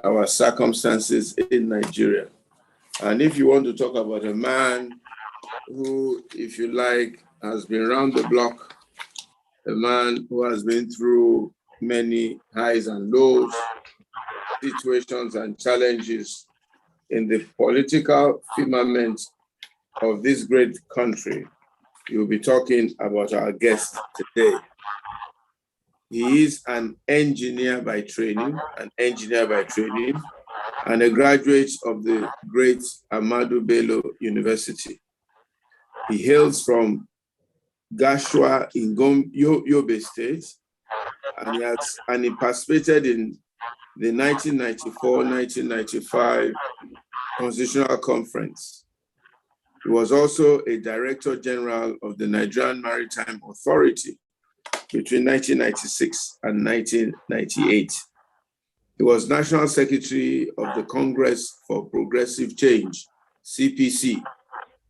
our circumstances in Nigeria. And if you want to talk about a man who, if you like, has been around the block, a man who has been through many highs and lows, situations and challenges in the political firmament of this great country, you'll be talking about our guest today. He is an engineer by training, and a graduate of the great Ahmadu Bello University. He hails from Gashua in Yobe State, and he participated in the 1994-1995 Constitutional Conference. He was also a Director General of the Nigerian Maritime Authority between 1996 and 1998. He was National Secretary of the Congress for Progressive Change, CPC,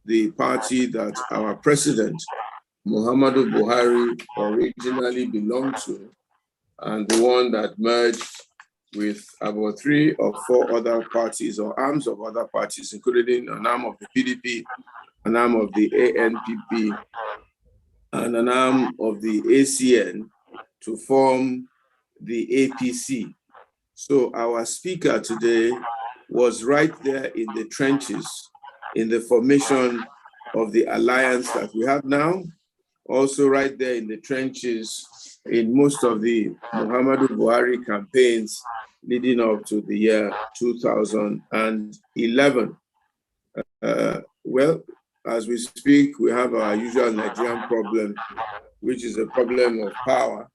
the party that our President, Muhammadu Buhari, originally belonged to, and the one that merged with about 3 or 4 other parties or arms of other parties, including an arm of the PDP, an arm of the ANPP, and an arm of the ACN to form the APC. So our speaker today was right there in the trenches in the formation of the alliance that we have now, also right there in the trenches in most of the Muhammadu Buhari campaigns leading up to the year 2011. Well, as we speak, we have our usual Nigerian problem, which is a problem of power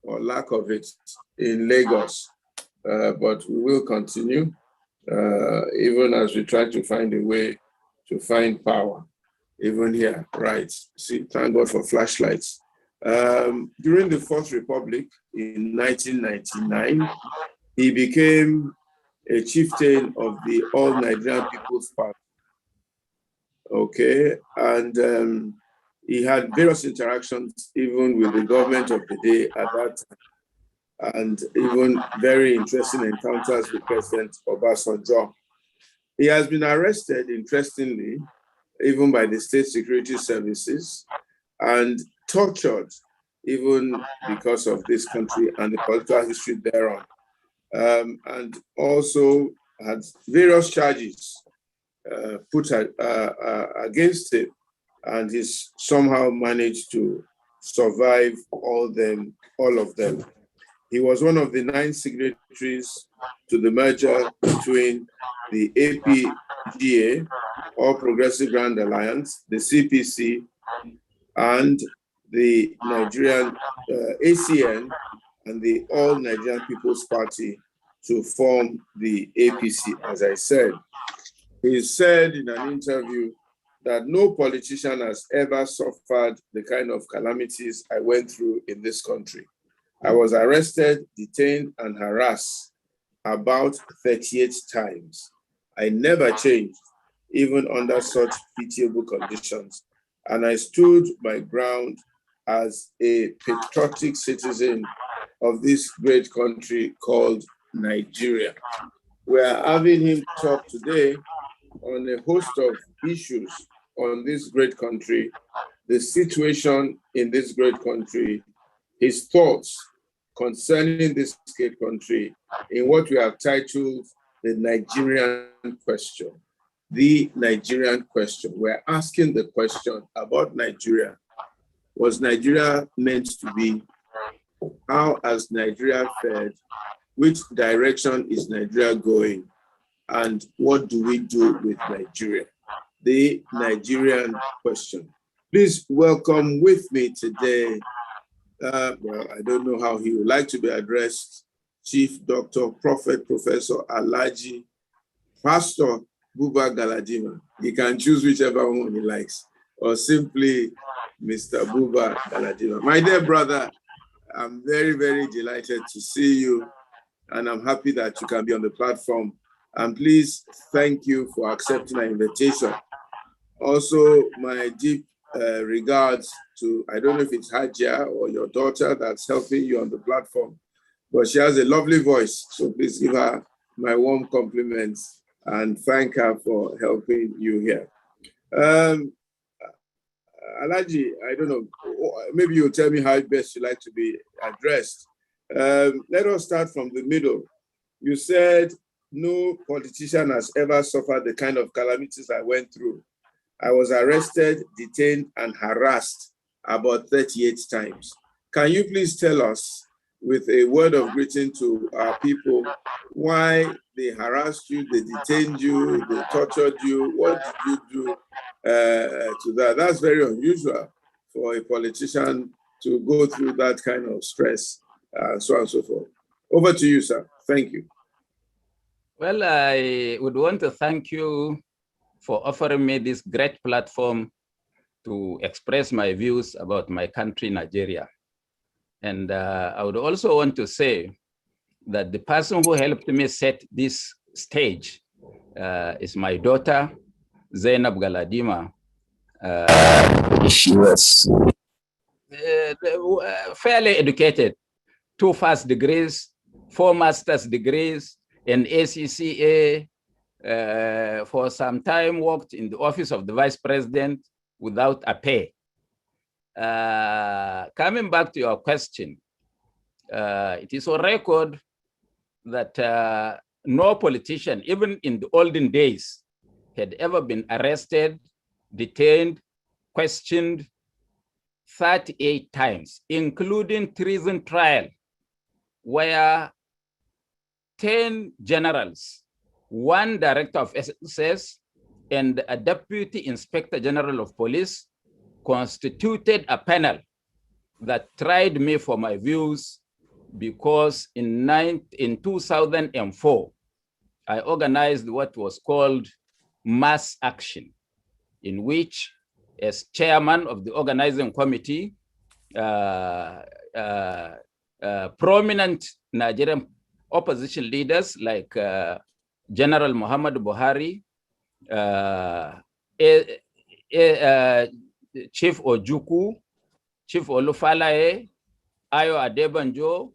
or lack of it in Lagos. But we will continue, even as we try to find a way to find power, even here, right? See, thank God for flashlights. During the Fourth Republic in 1999, he became a chieftain of the All Nigerian People's Party. Okay, and he had various interactions even with the government of the day at that time, and even very interesting encounters with President Obasanjo. He has been arrested, interestingly, even by the state security services, and tortured even because of this country and the political history thereon, and also had various charges put against him, and he's somehow managed to survive all of them. He was one of the 9 signatories to the merger between the APGA, All Progressive Grand Alliance, the CPC, and the Nigerian ACN and the All Nigerian People's Party to form the APC, as I said. He said in an interview that no politician has ever suffered the kind of calamities I went through in this country. I was arrested, detained, and harassed about 38 times. I never changed, even under such pitiable conditions. And I stood my ground as a patriotic citizen of this great country called Nigeria. We are having him talk today on a host of issues on this great country, the situation in this great country, his thoughts concerning this great country in what we have titled the Nigerian question. The Nigerian question. We're asking the question about Nigeria. Was Nigeria meant to be? How has Nigeria fared? Which direction is Nigeria going? And what do we do with Nigeria? The Nigerian question. Please welcome with me today, well, I don't know how he would like to be addressed, Chief Dr. Prophet Professor Alhaji Pastor Buba Galadima. He can choose whichever one he likes, or simply Mr. Buba Galadima. My dear brother, I'm very, very delighted to see you, and I'm happy that you can be on the platform. And please, thank you for accepting our invitation. Also, my deep regards to, I don't know if it's Hajia or your daughter that's helping you on the platform, but she has a lovely voice. So please give her my warm compliments and thank her for helping you here. Alaji, I don't know, maybe you'll tell me how best you like to be addressed. Let us start from the middle. You said no politician has ever suffered the kind of calamities I went through. I was arrested, detained, and harassed about 38 times. Can you please tell us, with a word of greeting to our people, why they harassed you, they detained you, they tortured you? What did you do to that? That's very unusual for a politician to go through that kind of stress, so on and so forth. Over to you, sir. Thank you. Well, I would want to thank you for offering me this great platform to express my views about my country, Nigeria. And I would also want to say that the person who helped me set this stage is my daughter, Zainab Galadima. She was fairly educated, 2 first degrees, 4 master's degrees, an ACCA, for some time worked in the office of the vice president without a pay. Coming back to your question, it is on record that no politician, even in the olden days, had ever been arrested, detained, questioned 38 times, including treason trial, where 10 generals, 1 director of SSS, and a deputy inspector general of police constituted a panel that tried me for my views, because in 2004, I organized what was called mass action, in which, as chairman of the organizing committee, prominent Nigerian opposition leaders like General Muhammad Buhari, Chief Ojukwu, Chief Olufalaye, Ayo Adebanjo,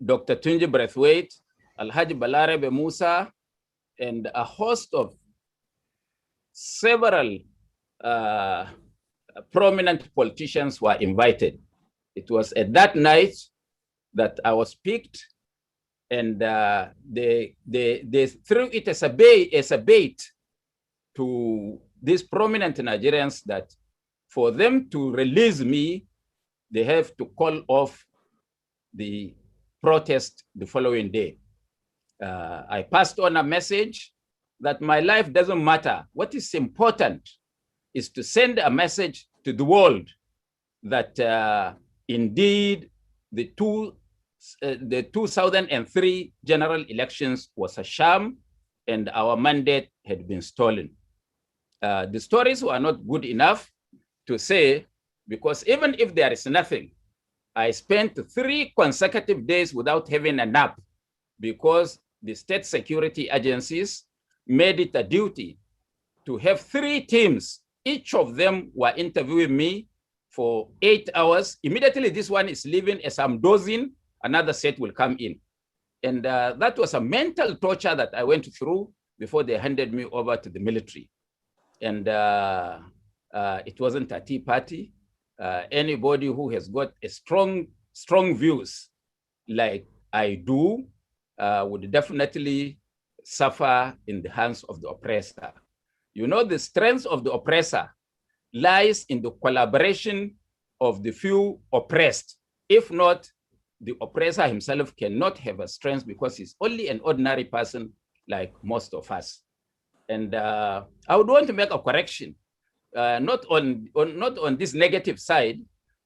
Dr. Tunji Braithwaite, Alhaji Balarebe Musa, and a host of several prominent politicians were invited. It was at that night that I was picked, and they threw it as a bait to these prominent Nigerians that for them to release me, they have to call off the protest the following day. I passed on a message that my life doesn't matter. What is important is to send a message to the world that indeed the 2003 general elections was a sham and our mandate had been stolen. The stories were not good enough to say, because even if there is nothing, I spent 3 consecutive days without having a nap, because the state security agencies made it a duty to have 3 teams. Each of them were interviewing me for 8 hours. Immediately this one is leaving, as I'm dozing, another set will come in. And that was a mental torture that I went through before they handed me over to the military. And it wasn't a tea party. Anybody who has got a strong views like I do would definitely suffer in the hands of the oppressor. You know, the strength of the oppressor lies in the collaboration of the few oppressed. If not, the oppressor himself cannot have a strength, because he's only an ordinary person like most of us. And I would want to make a correction, not on this negative side,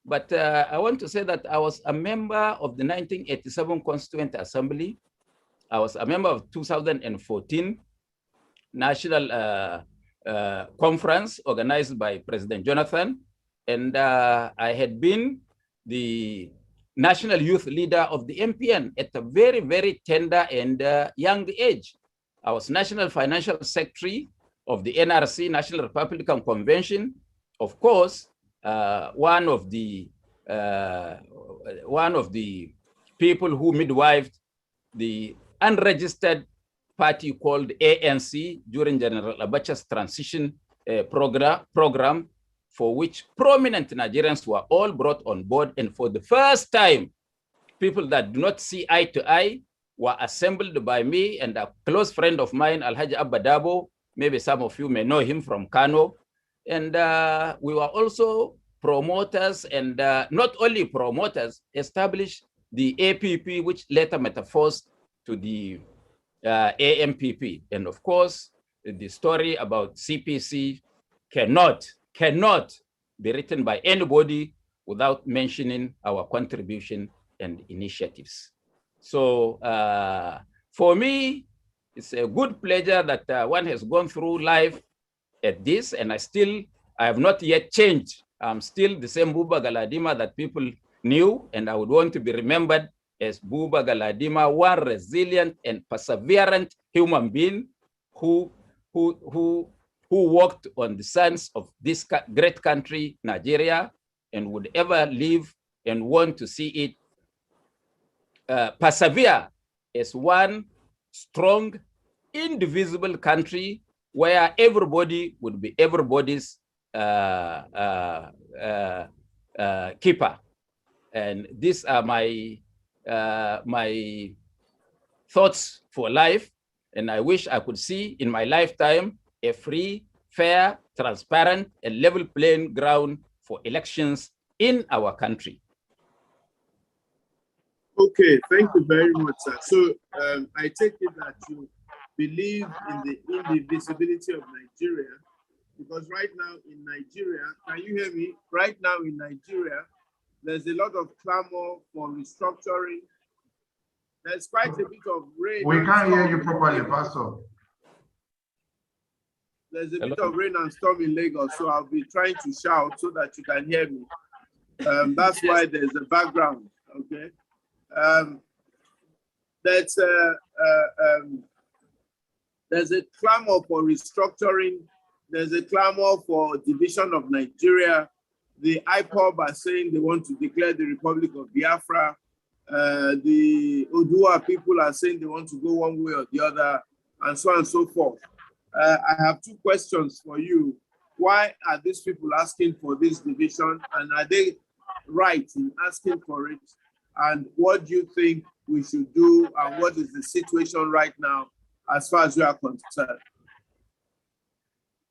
but I want to say that I was a member of the 1987 Constituent Assembly. I was a member of 2014 National Conference organized by President Jonathan. And I had been the national youth leader of the MPN at a very, very tender and young age. I was National Financial Secretary of the NRC, National Republican Convention. Of course, one of the people who midwifed the unregistered party called ANC during General Abacha's transition program, for which prominent Nigerians were all brought on board. And for the first time, people that do not see eye to eye were assembled by me and a close friend of mine, Alhaji Abba Dabo. Maybe some of you may know him from Kano. And we were also promoters, and not only promoters, established the APP, which later metamorphosed to the AMPP. And of course, the story about CPC cannot be written by anybody without mentioning our contribution and initiatives. So for me, it's a good pleasure that one has gone through life at this, and I have not yet changed. I'm still the same Buba Galadima that people knew, and I would want to be remembered as Buba Galadima, one resilient and perseverant human being who worked on the sons of this great country, Nigeria, and would ever live and want to see it persevere as one strong, indivisible country where everybody would be everybody's keeper. And these are my thoughts for life. And I wish I could see in my lifetime a free, fair, transparent, and level playing ground for elections in our country. Okay, thank you very much, sir. So I take it that you believe in the indivisibility of Nigeria, because right now in Nigeria, can you hear me? Right now in Nigeria, there's a lot of clamor for restructuring. There's quite a bit of rain. We can't hear you properly, Pastor. There's a bit of rain and storm in Lagos, so I'll be trying to shout so that you can hear me. That's why there's a background, okay? There's a clamor for restructuring. There's a clamor for division of Nigeria. The IPOB are saying they want to declare the Republic of Biafra. The Odua people are saying they want to go one way or the other, and so on and so forth. I have two questions for you. Why are these people asking for this division, and are they right in asking for it? And what do you think we should do, and what is the situation right now as far as you are concerned?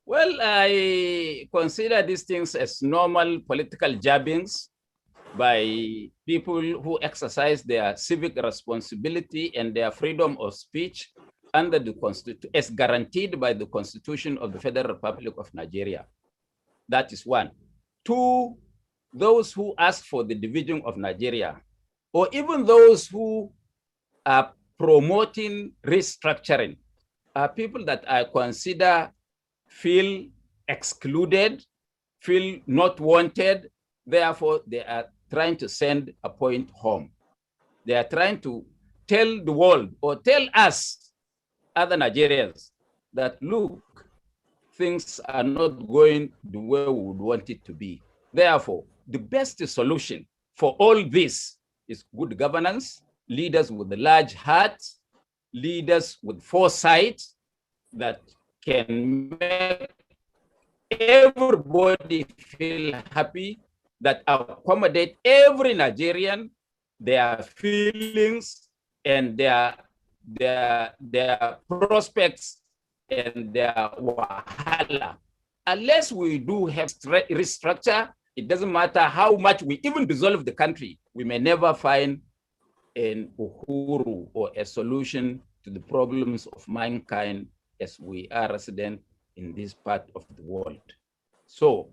Well, I consider these things as normal political jabbings by people who exercise their civic responsibility and their freedom of speech under the Constitution, as guaranteed by the Constitution of the Federal Republic of Nigeria. That is one. Two, those who ask for the division of Nigeria, or even those who are promoting restructuring, are people that I consider feel excluded, feel not wanted. Therefore, they are trying to send a point home. They are trying to tell the world, or tell us, other Nigerians, that look, things are not going the way we would want it to be. Therefore, the best solution for all this is good governance, leaders with large hearts, leaders with foresight that can make everybody feel happy, that accommodate every Nigerian, their feelings and their prospects and their wahala. Unless we do have restructure, it doesn't matter how much we even dissolve the country, we may never find an uhuru or a solution to the problems of mankind as we are resident in this part of the world. So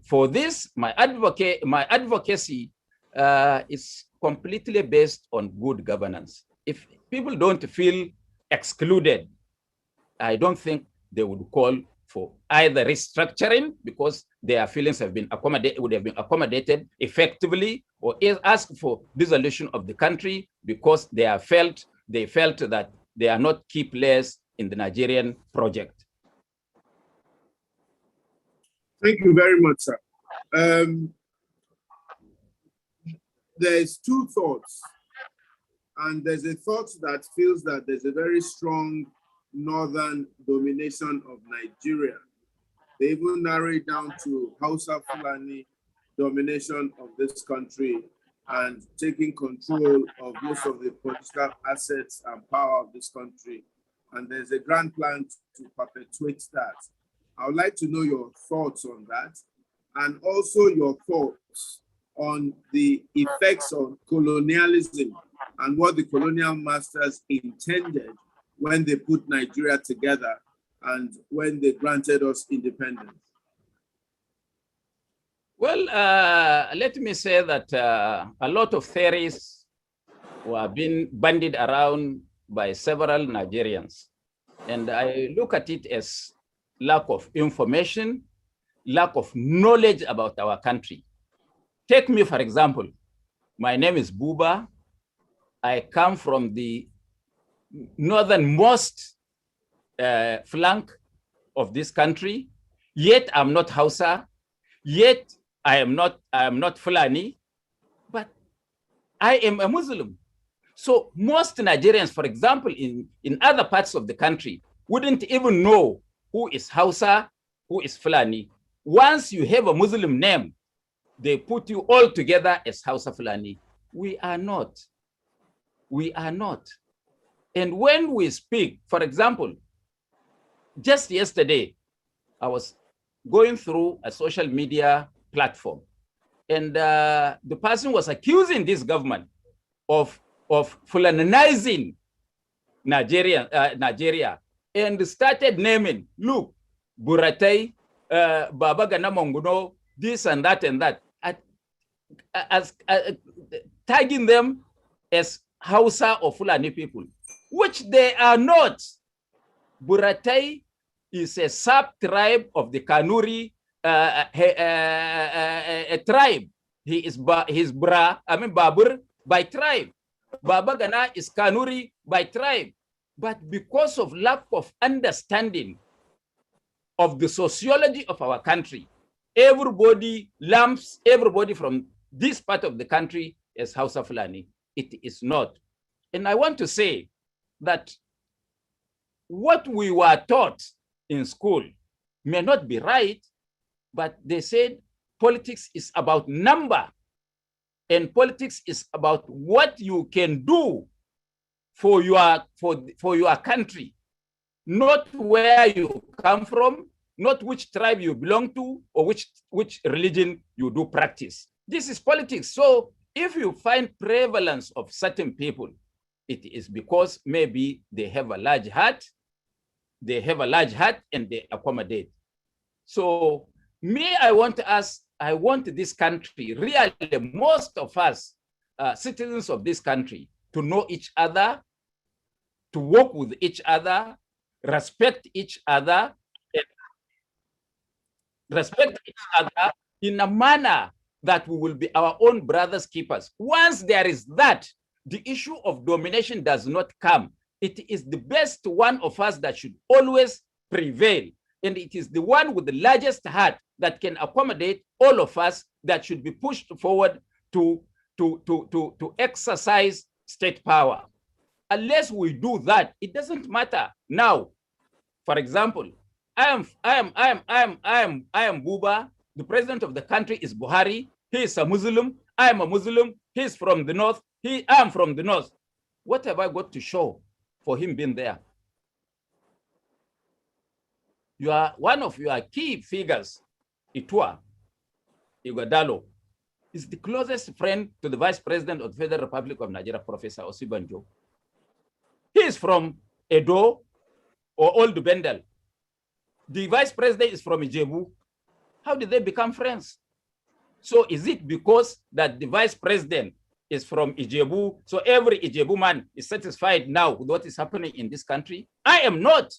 for this, my advocacy is completely based on good governance. If people don't feel excluded, I don't think they would call for either restructuring because their feelings have been accommodated effectively, or ask for dissolution of the country because they felt that they are not key players in the Nigerian project. Thank you very much, sir. There's two thoughts And there's a thought that feels that there's a very strong northern domination of Nigeria. They even narrow it down to Hausa Fulani domination of this country and taking control of most of the political assets and power of this country. And there's a grand plan to perpetuate that. I would like to know your thoughts on that, and also your thoughts on the effects of colonialism and what the colonial masters intended when they put Nigeria together and when they granted us independence. Well, let me say that a lot of theories were being bandied around by several Nigerians. And I look at it as lack of information, lack of knowledge about our country. Take me, for example. My name is Buba. I come from the northernmost flank of this country, yet I'm not Hausa, yet I am not Fulani, but I am a Muslim. So most Nigerians, for example, in other parts of the country, wouldn't even know who is Hausa, who is Fulani. Once you have a Muslim name, they put you all together as Hausa Fulani. We are not. We are not. And when we speak, for example, just yesterday, I was going through a social media platform, and the person was accusing this government of Fulanizing Nigeria, and started naming, look, Buratai, Baba Ganamonguno, this and that, as tagging them as Hausa or Fulani people, which they are not. Buratai is a sub-tribe of the Kanuri tribe. He is Babur by tribe. Baba Gana is Kanuri by tribe. But because of lack of understanding of the sociology of our country, everybody lumps everybody from this part of the country as Hausa Fulani. It is not. And I want to say that what we were taught in school may not be right, but they said politics is about number, and politics is about what you can do for your country, not where you come from, not which tribe you belong to, or which religion you do practice. This is politics. So if you find prevalence of certain people, it is because maybe they have a large heart, and they accommodate. So me, I want this country, really, most of us, citizens of this country, to know each other, to work with each other, respect each other in a manner that we will be our own brothers keepers. Once there is that, the issue of domination does not come. It is the best one of us that should always prevail. And it is the one with the largest heart that can accommodate all of us that should be pushed forward to exercise state power. Unless we do that, it doesn't matter. Now, for example, I am Buba. The president of the country is Buhari. He is a Muslim. I am a Muslim. He is from the north. I am from the north. What have I got to show for him being there? You are one of your key figures, Itua Ighodalo, is the closest friend to the Vice President of the Federal Republic of Nigeria, Professor Osibanjo. He is from Edo or Old Bendel. The Vice President is from Ijebu. How did they become friends? So is it because that the Vice President is from Ijebu, so every Ijebu man is satisfied now with what is happening in this country? I am not.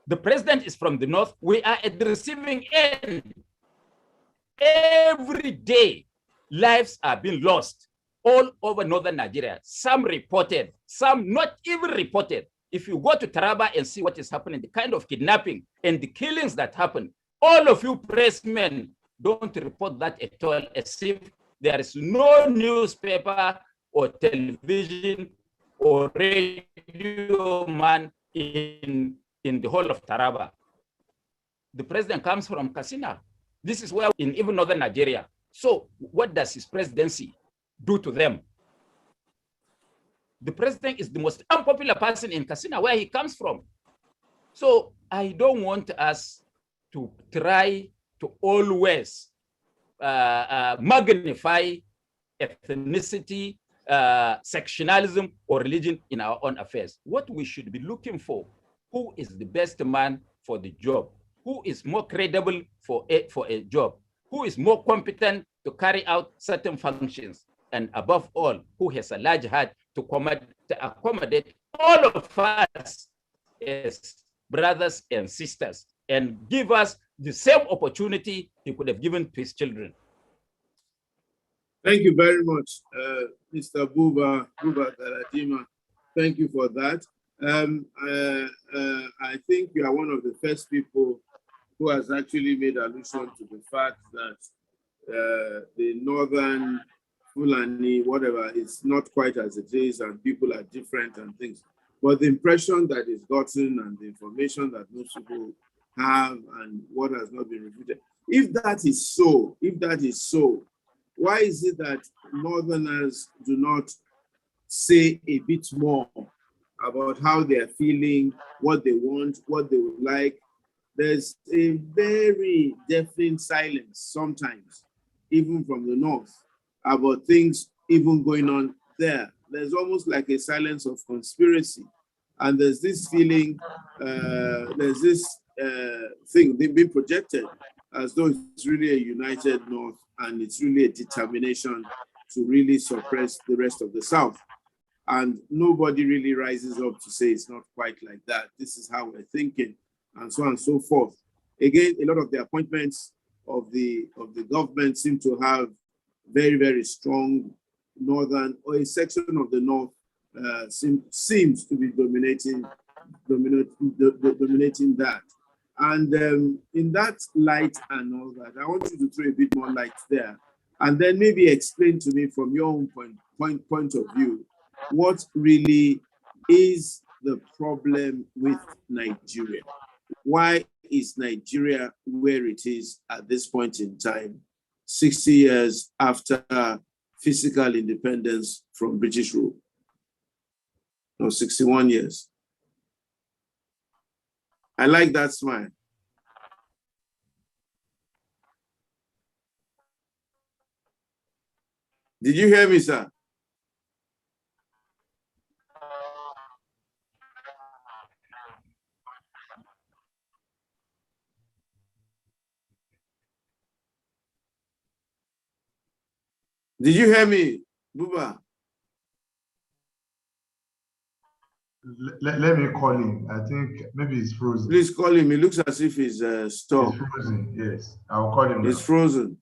The president is from the north. We are at the receiving end. Every day, lives are being lost all over northern Nigeria. Some reported, some not even reported. If you go to Taraba and see what is happening, the kind of kidnapping and the killings that happen, all of you pressmen don't report that at all, as if there is no newspaper or television or radio man in the whole of Taraba. The president comes from Katsina. This is where in even northern Nigeria. So what does his presidency do to them? The president is the most unpopular person in Katsina, where he comes from. So I don't want us to try to always magnify ethnicity, sectionalism, or religion in our own affairs. What we should be looking for, who is the best man for the job? Who is more credible for a job? Who is more competent to carry out certain functions? And above all, who has a large heart to accommodate all of us as brothers and sisters and give us the same opportunity he could have given to his children. Thank you very much, Mr. Buba Galadima. Thank you for that. I think you are one of the first people who has actually made allusion to the fact that the northern Fulani, whatever, is not quite as it is, and people are different and things. But the impression that is gotten and the information that most people have and what has not been refuted, if that is so, why is it that Northerners do not say a bit more about how they are feeling, what they want, what they would like? There's a very deafening silence sometimes, even from the North, about things even going on there. There's almost like a silence of conspiracy. And there's this feeling, there's this thing they've been projected as though it's really a united North and it's really a determination to really suppress the rest of the South. And nobody really rises up to say it's not quite like that. This is how we're thinking, and so on and so forth. Again, a lot of the appointments of the government seem to have very, very strong northern, or a section of the North seems to be dominating that. And in that light and all that, I want you to throw a bit more light there, and then maybe explain to me from your own point of view, what really is the problem with Nigeria? Why is Nigeria where it is at this point in time, 60 years after physical independence from British rule? No, 61 years. I like that smile. Did you hear me, sir? Did you hear me, Buba? Let me call him. I think maybe he's frozen. Please call him. It looks as if he's stopped. He's frozen, yes. I'll call him. He's frozen.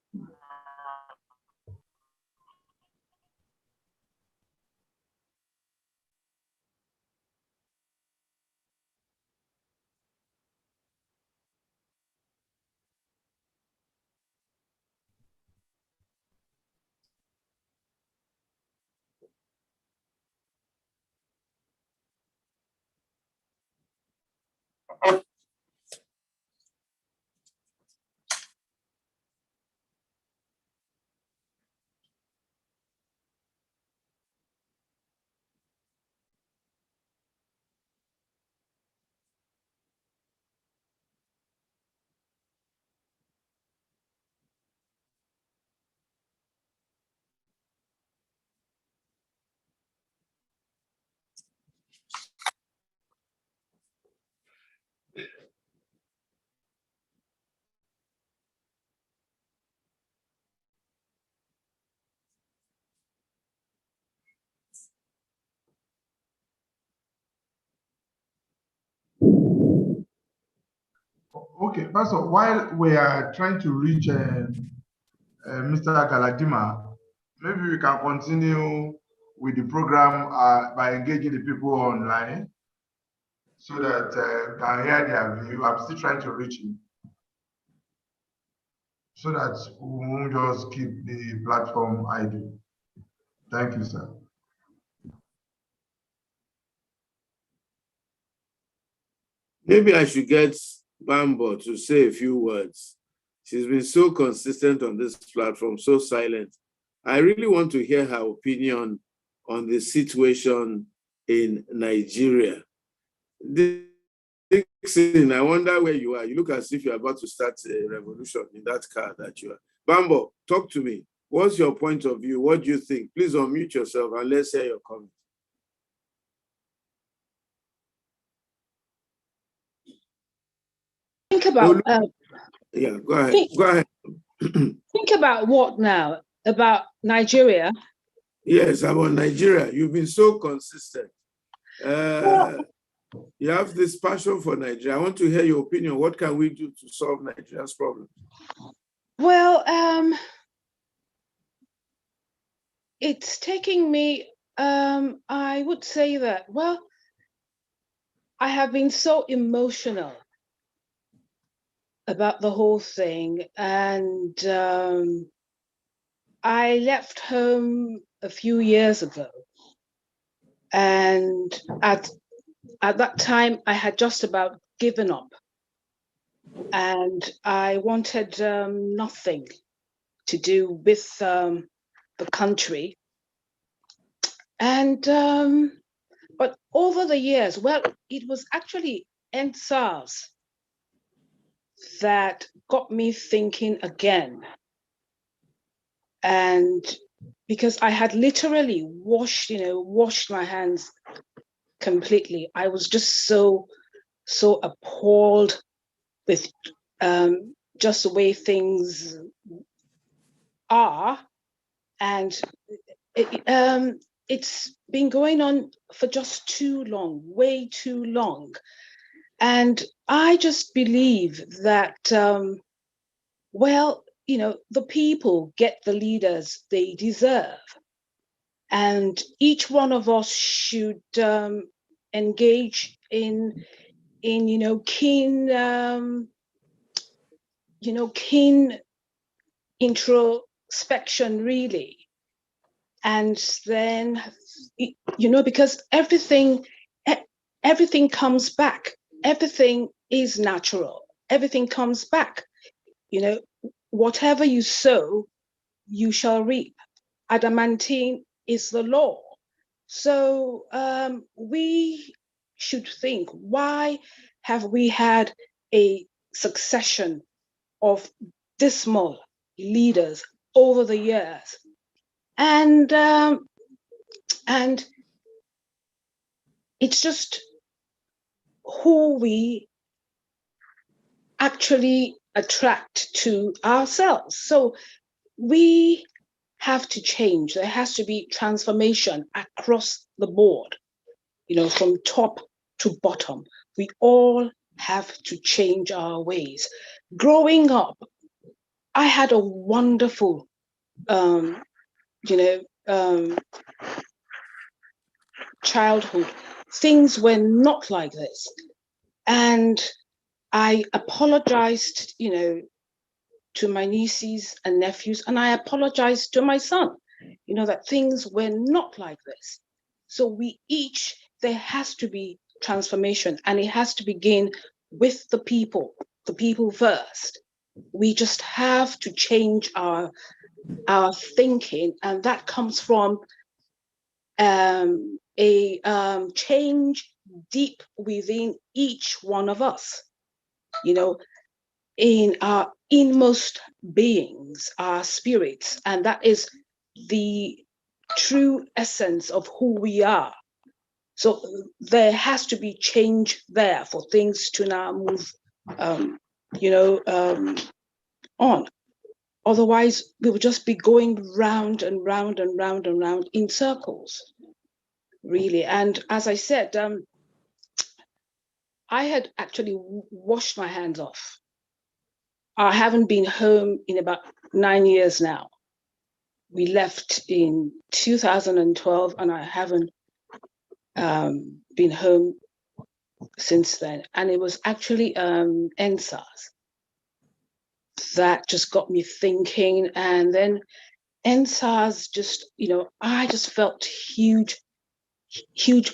Okay, Pastor, while we are trying to reach Mr. Galadima, maybe we can continue with the program by engaging the people online so that can hear their view. I'm still trying to reach him so that we won't just keep the platform idle. Thank you, sir. Maybe I should get Bambo to say a few words. She's been so consistent on this platform, so silent. I really want to hear her opinion on the situation in Nigeria. Dixon, I wonder where you are. You look as if you're about to start a revolution in that car that you are. Bambo, talk to me. What's your point of view? What do you think? Please unmute yourself and let's hear your comment. Think about yeah, go ahead. Go ahead. Think about what now? About Nigeria? Yes, about Nigeria. You've been so consistent. You have this passion for Nigeria. I want to hear your opinion. What can we do to solve Nigeria's problems? Well, it's taking me, I would say that, well, I have been so emotional about the whole thing. And I left home a few years ago. And at that time, I had just about given up. And I wanted nothing to do with the country. And, but over the years, well, it was actually NSAS that got me thinking again. And because I had literally washed my hands completely. I was just so appalled with just the way things are. And it's been going on for just too long, way too long. And I just believe that, well, the people get the leaders they deserve. And each one of us should engage in keen introspection, really. And then, because everything comes back. Everything is natural. Everything comes back. Whatever you sow, you shall reap. Adamantine is the law. So we should think, why have we had a succession of dismal leaders over the years? And it's just who we actually attract to ourselves. So we have to change. There has to be transformation across the board, from top to bottom. We all have to change our ways. Growing up, I had a wonderful, childhood. Things were not like this. And I apologized, to my nieces and nephews, and I apologized to my son, that things were not like this. So there has to be transformation, and it has to begin with the people first. We just have to change our thinking, and that comes from a change deep within each one of us, in our inmost beings, our spirits, and that is the true essence of who we are. So there has to be change there for things to now move, on. Otherwise, we will just be going round and round and round and round in circles, really. And as I said, I had actually washed my hands off. I haven't been home in about 9 years now. We left in 2012, and I haven't been home since then. And it was actually NSAS that just got me thinking. And then NSAS just, I just felt huge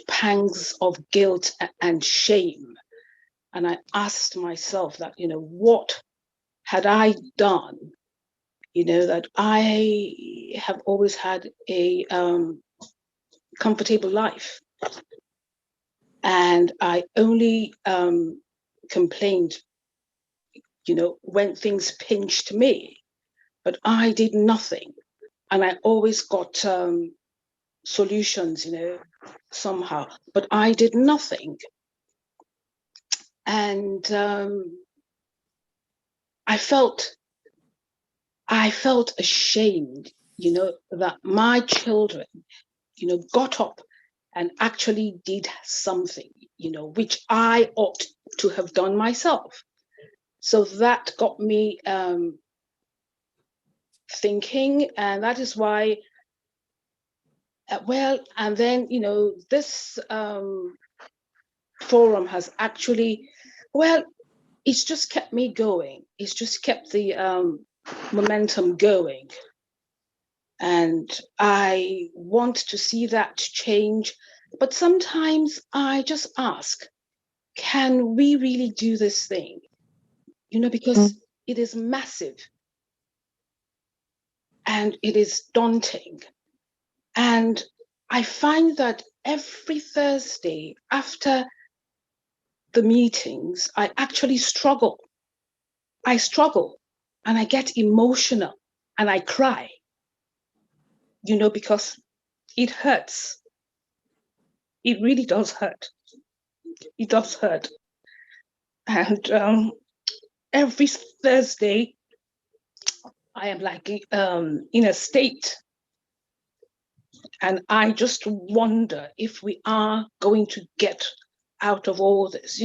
pangs of guilt and shame. and I asked myself that, what had I done, that I have always had a comfortable life. And I only complained, when things pinched me, but I did nothing. And I always got solutions, somehow, but I did nothing. And I felt ashamed, that my children, got up and actually did something, which I ought to have done myself. So that got me thinking, and that is why, and then, this forum has actually, it's just kept me going. It's just kept the momentum going. And I want to see that change. But sometimes I just ask, can we really do this thing? Because it is massive and it is daunting. And I find that every Thursday after the meetings, I actually struggle. I struggle and I get emotional and I cry, because it hurts. It really does hurt. It does hurt. And every Thursday, I am like in a state. And I just wonder if we are going to get out of all this,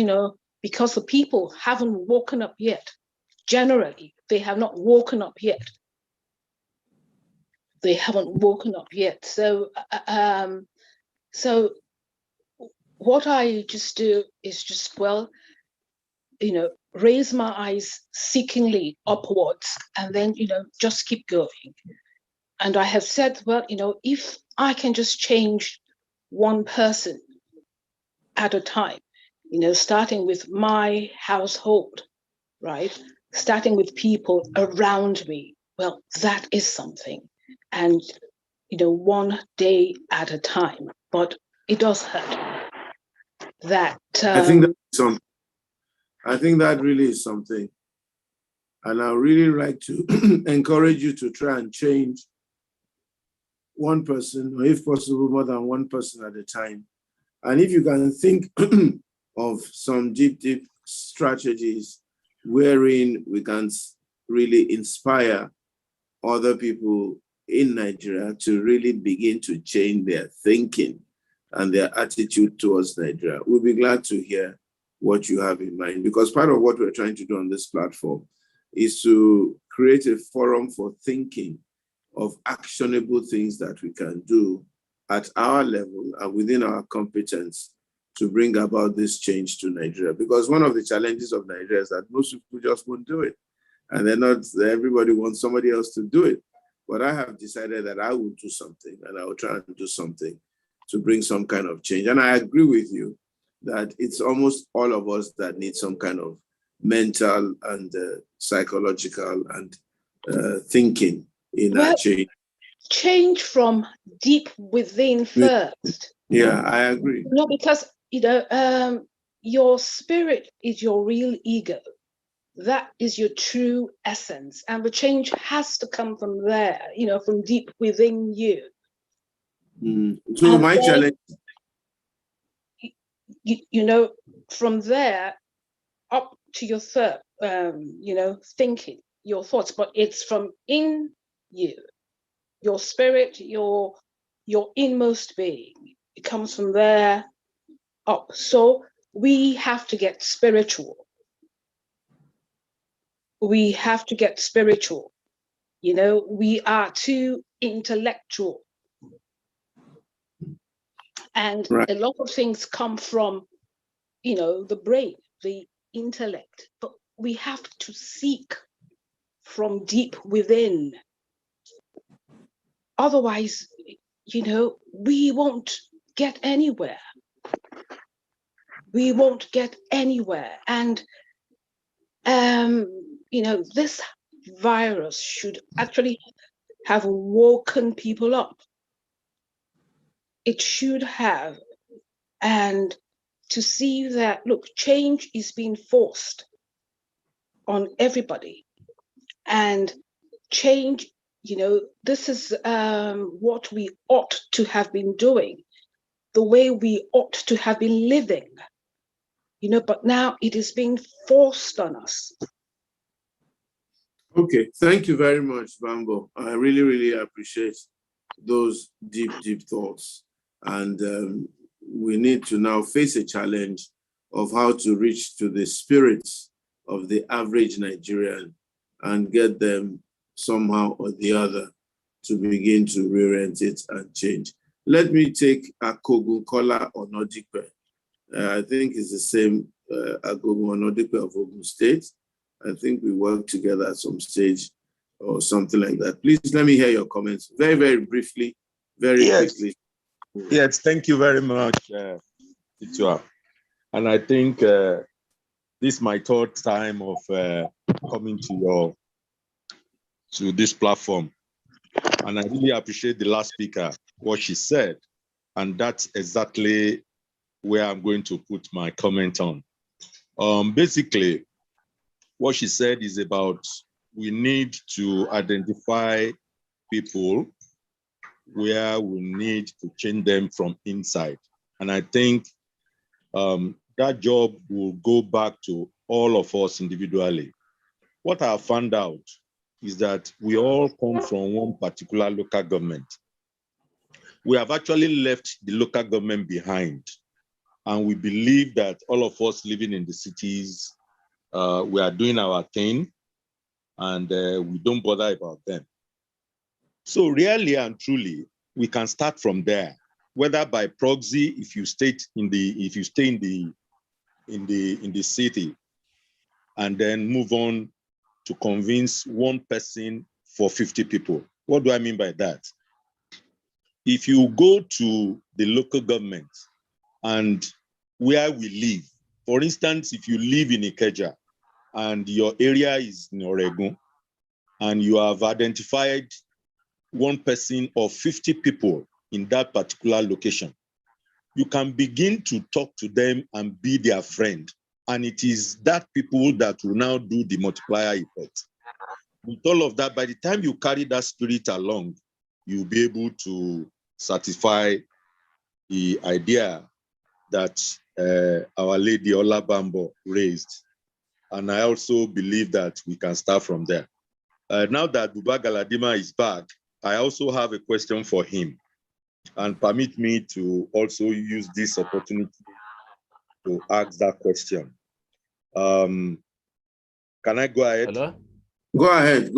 because the people haven't woken up yet. Generally, they have not woken up yet. They haven't woken up yet. So, so what I just do is just, raise my eyes seekingly upwards, and then, just keep going. And I have said, if I can just change one person at a time, starting with my household, right? Starting with people around me, that is something. And, one day at a time, but it does hurt. That I think that's something. I think that really is something. And I really like to encourage you to try and change one person, or if possible, more than one person at a time. And if you can think of some deep strategies wherein we can really inspire other people in Nigeria to really begin to change their thinking and their attitude towards Nigeria, we'll be glad to hear what you have in mind, because part of what we're trying to do on this platform is to create a forum for thinking of actionable things that we can do at our level and within our competence to bring about this change to Nigeria. Because one of the challenges of Nigeria is that most people just won't do it. And everybody wants somebody else to do it. But I have decided that I will do something, and I will try and do something to bring some kind of change. And I agree with you that it's almost all of us that need some kind of mental and psychological and thinking in our change. Change from deep within first. Yeah, I agree. Because, your spirit is your real ego. That is your true essence. And the change has to come from there, from deep within you. So my challenge, from there up to your third, thinking, your thoughts, but it's from in you, your spirit, your inmost being. It comes from there up. So we have to get spiritual. We have to get spiritual. We are too intellectual. And right. A lot of things come from, the brain, the intellect, but we have to seek from deep within. Otherwise, we won't get anywhere. we won't get anywhere. And, this virus should actually have woken people up. It should have. And to see that, look, change is being forced on everybody. And change, this is what we ought to have been doing, the way we ought to have been living, but now it is being forced on us. Okay, thank you very much, Bambo. I really, really appreciate those deep, deep thoughts. And we need to now face a challenge of how to reach to the spirits of the average Nigerian and get them somehow or the other to begin to reorient it and change. Let me take Akogun Kola Onodipe. I think it's the same Akogun Onodipe of Ogun State. I think we worked together at some stage or something like that. Please let me hear your comments very, very briefly, very quickly. Yes, thank you very much, Itua. And I think this is my third time of coming to this platform. And I really appreciate the last speaker, what she said. And that's exactly where I'm going to put my comment on. Basically, what she said is about we need to identify people where we need to change them from inside. And I think that job will go back to all of us individually. What I found out is that we all come from one particular local government. We have actually left the local government behind. And we believe that all of us living in the cities, we are doing our thing and we don't bother about them. So really and truly, we can start from there, whether by proxy, if you stay in the city, and then move on to convince one person for 50 people. What do I mean by that? If you go to the local government and where we live, for instance, if you live in Ikeja and your area is in Oregon, and you have identified one person or 50 people in that particular location, you can begin to talk to them and be their friend. And it is that people that will now do the multiplier effect. With all of that, by the time you carry that spirit along, you'll be able to satisfy the idea that Our Lady Ola Bambo raised. And I also believe that we can start from there. Now that Buba Galadima is back, I also have a question for him. And permit me to also use this opportunity to ask that question. Can I go ahead? Hello? Go ahead.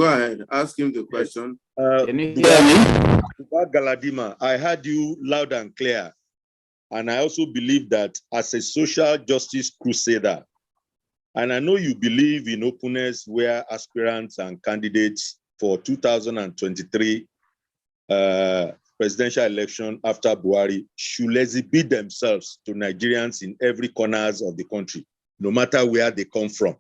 Ask him the question. Can you hear me? Buba Galadima, I heard you loud and clear. And I also believe that as a social justice crusader, and I know you believe in openness where aspirants and candidates for 2023 presidential election after Buhari should exhibit themselves to Nigerians in every corners of the country, no matter where they come from.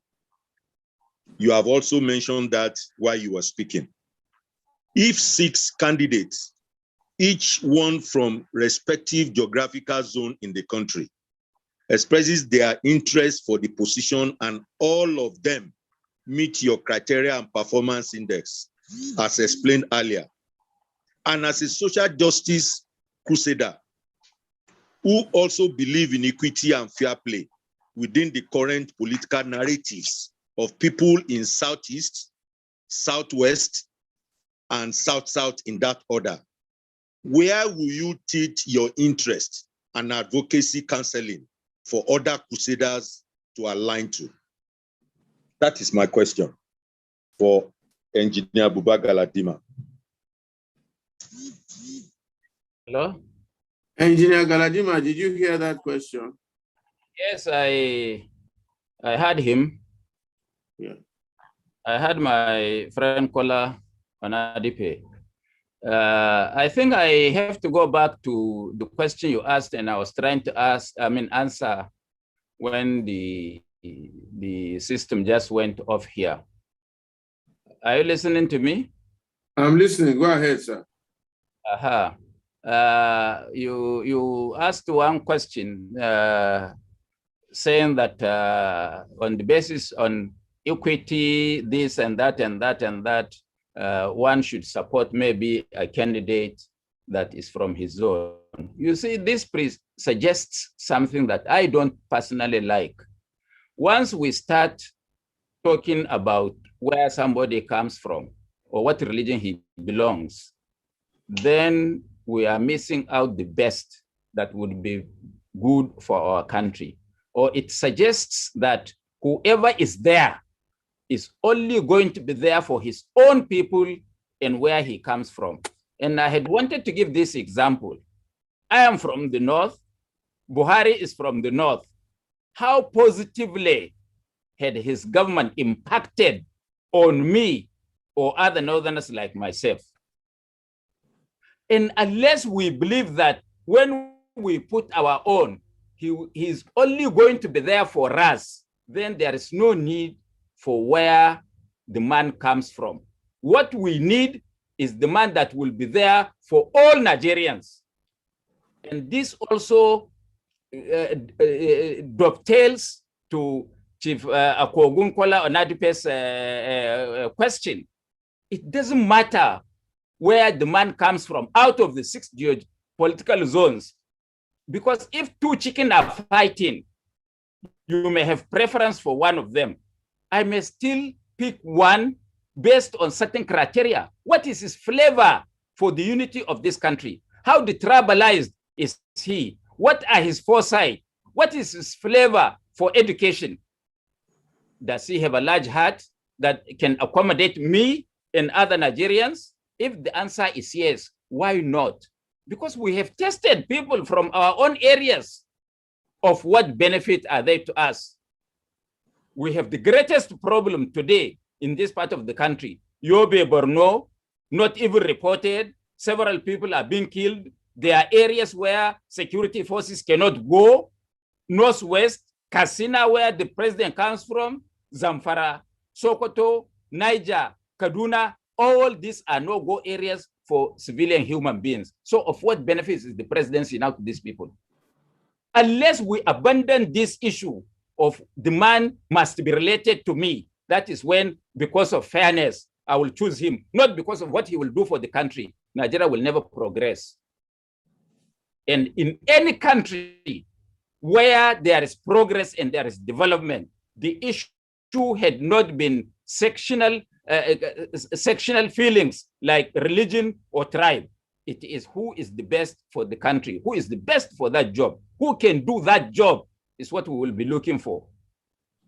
You have also mentioned that while you were speaking. If 6 candidates, each one from respective geographical zone in the country, expresses their interest for the position and all of them meet your criteria and performance index, as explained earlier, and as a social justice crusader who also believe in equity and fair play within the current political narratives of people in Southeast, Southwest, and South-South in that order, where will you teach your interest and advocacy counseling for other crusaders to align to? That is my question for Engineer Buba Galadima. Hello? Engineer Galadima, did you hear that question? Yes, I heard him. Yeah. I heard my friend Kola Onadipe. I think I have to go back to the question you asked, and I was trying to answer when the system just went off here. Are you listening to me? I'm listening. Go ahead, sir. You asked one question saying that on the basis on equity, this and that and that and that, one should support maybe a candidate that is from his zone. You see, this suggests something that I don't personally like. Once we start talking about where somebody comes from or what religion he belongs, then we are missing out the best that would be good for our country. Or it suggests that whoever is there is only going to be there for his own people and where he comes from. And I had wanted to give this example. I am from the north. Buhari is from the north. How positively had his government impacted on me or other northerners like myself? And unless we believe that when we put our own, he's only going to be there for us, then there is no need for where the man comes from. What we need is the man that will be there for all Nigerians. And this also dovetails to Chief Akogunkola Onadipe's question. It doesn't matter where the man comes from out of the 6 geopolitical zones, because if 2 chickens are fighting, you may have preference for one of them. I may still pick one based on certain criteria. What is his flavor for the unity of this country? How detribalized is he? What are his foresight? What is his flavor for education? Does he have a large heart that can accommodate me and other Nigerians? If the answer is yes, why not? Because we have tested people from our own areas of what benefit are they to us. We have the greatest problem today in this part of the country. Yobe, Borno, not even reported. Several people are being killed. There are areas where security forces cannot go. Northwest, Katsina, where the president comes from, Zamfara, Sokoto, Niger, Kaduna, all these are no-go areas for civilian human beings. So of what benefits is the presidency now to these people? Unless we abandon this issue of the man must be related to me, that is when, because of fairness, I will choose him, not because of what he will do for the country. Nigeria will never progress. And in any country where there is progress and there is development, the issue had not been sectional feelings like religion or tribe. It is who is the best for the country, who is the best for that job, who can do that job is what we will be looking for.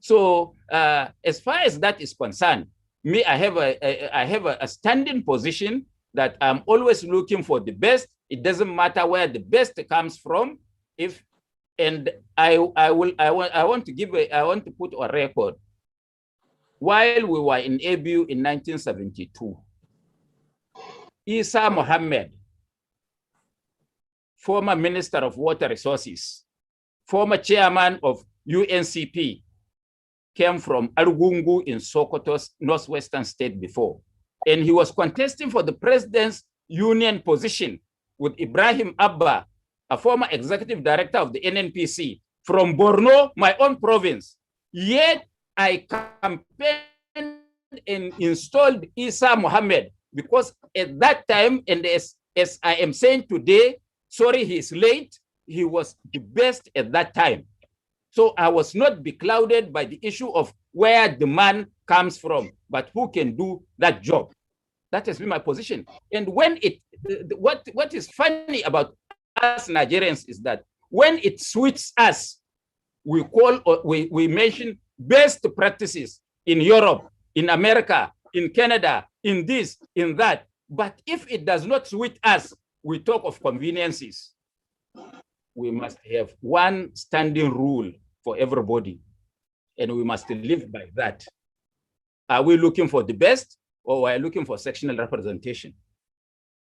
So as far as that is concerned, me, I have a standing position that I'm always looking for the best. It doesn't matter where the best comes from. I want to put a record. While we were in ABU in 1972, Isa Mohammed, former Minister of Water Resources, former chairman of UNCP, came from Argungu in Sokoto's northwestern state before. And he was contesting for the president's union position with Ibrahim Abba, a former executive director of the NNPC, from Borno, my own province. Yet I campaigned and installed Isa Mohammed because at that time, and as I am saying today, sorry he's late, he was the best at that time. So I was not beclouded by the issue of where the man comes from, but who can do that job. That has been my position. And when what is funny about us Nigerians is that when it suits us, we mention best practices in Europe, in America, in Canada, in this, in that. But if it does not suit us, we talk of conveniences. We must have one standing rule for everybody, and we must live by that. Are we looking for the best, or are we looking for sectional representation?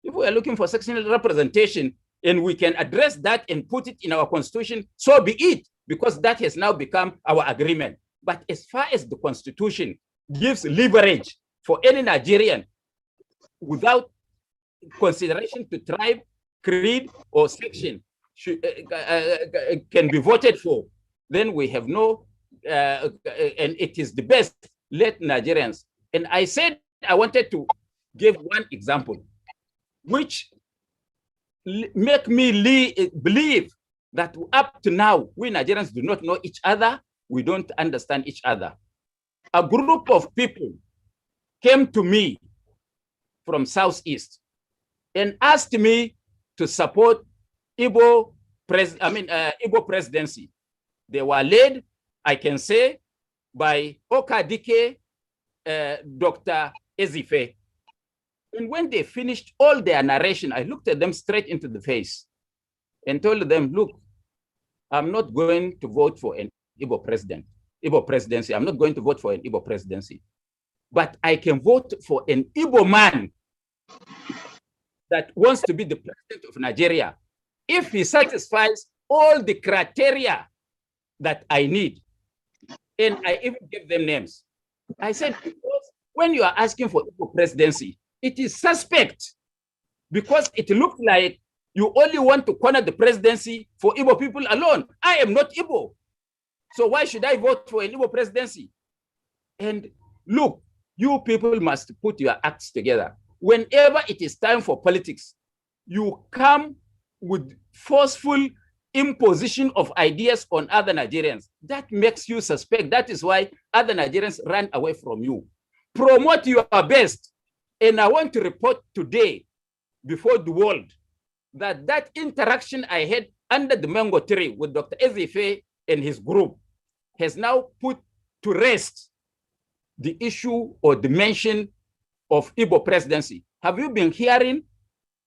If we are looking for sectional representation and we can address that and put it in our constitution, so be it. because that has now become our agreement. But as far as the Constitution gives leverage for any Nigerian without consideration to tribe, creed, or section can be voted for, then we have no, and it is the best, let Nigerians. And I said I wanted to give one example, which make me believe that up to now, we Nigerians do not know each other, we don't understand each other. A group of people came to me from Southeast and asked me to support Igbo presidency. They were led, I can say, by Okadike, Dr. Ezife. And when they finished all their narration, I looked at them straight into the face and told them, look, I'm not going to vote for an Igbo presidency. I'm not going to vote for an Igbo presidency. But I can vote for an Igbo man that wants to be the president of Nigeria if he satisfies all the criteria that I need. And I even gave them names. I said, because when you are asking for Igbo presidency, it is suspect because it looks like you only want to corner the presidency for Igbo people alone. I am not Igbo. So why should I vote for an Igbo presidency? And look, you people must put your acts together. Whenever it is time for politics, you come with forceful imposition of ideas on other Nigerians. That makes you suspect. That is why other Nigerians run away from you. Promote your best. And I want to report today before the world that that interaction I had under the mango tree with Dr. Ezife and his group has now put to rest the issue or the mention of Igbo presidency. Have you been hearing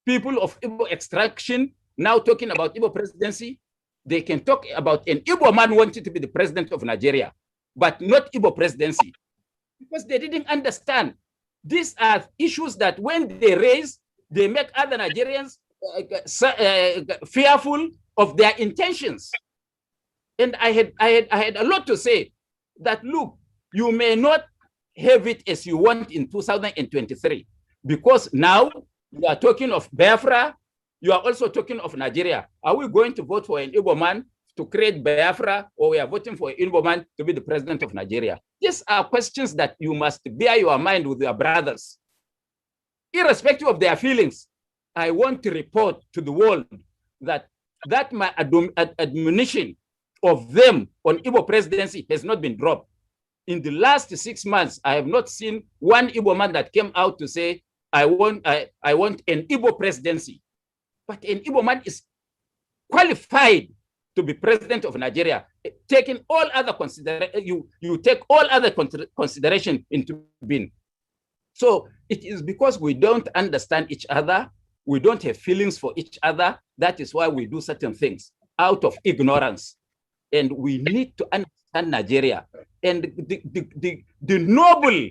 people of Igbo extraction now talking about Igbo presidency? They can talk about an Igbo man wanting to be the president of Nigeria, but not Igbo presidency, because they didn't understand. These are issues that when they raise, they make other Nigerians fearful of their intentions. And I had a lot to say that, look, you may not have it as you want in 2023, because now you are talking of Biafra, you are also talking of Nigeria. Are we going to vote for an Igbo man to create Biafra, or we are voting for an Igbo man to be the president of Nigeria? These are questions that you must bear your mind with your brothers. Irrespective of their feelings, I want to report to the world that my admonition of them on Igbo presidency has not been dropped. In the last 6 months, I have not seen one Igbo man that came out to say, I want an Igbo presidency. But an Igbo man is qualified to be president of Nigeria, taking all other you take all other consideration into being. So it is because we don't understand each other, we don't have feelings for each other. That is why we do certain things out of ignorance. And we need to understand Nigeria. And the noble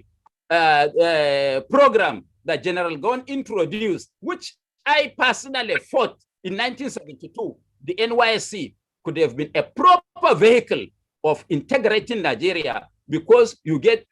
program that General Gowon introduced, which I personally fought in 1972, the NYSC could have been a proper vehicle of integrating Nigeria, because you get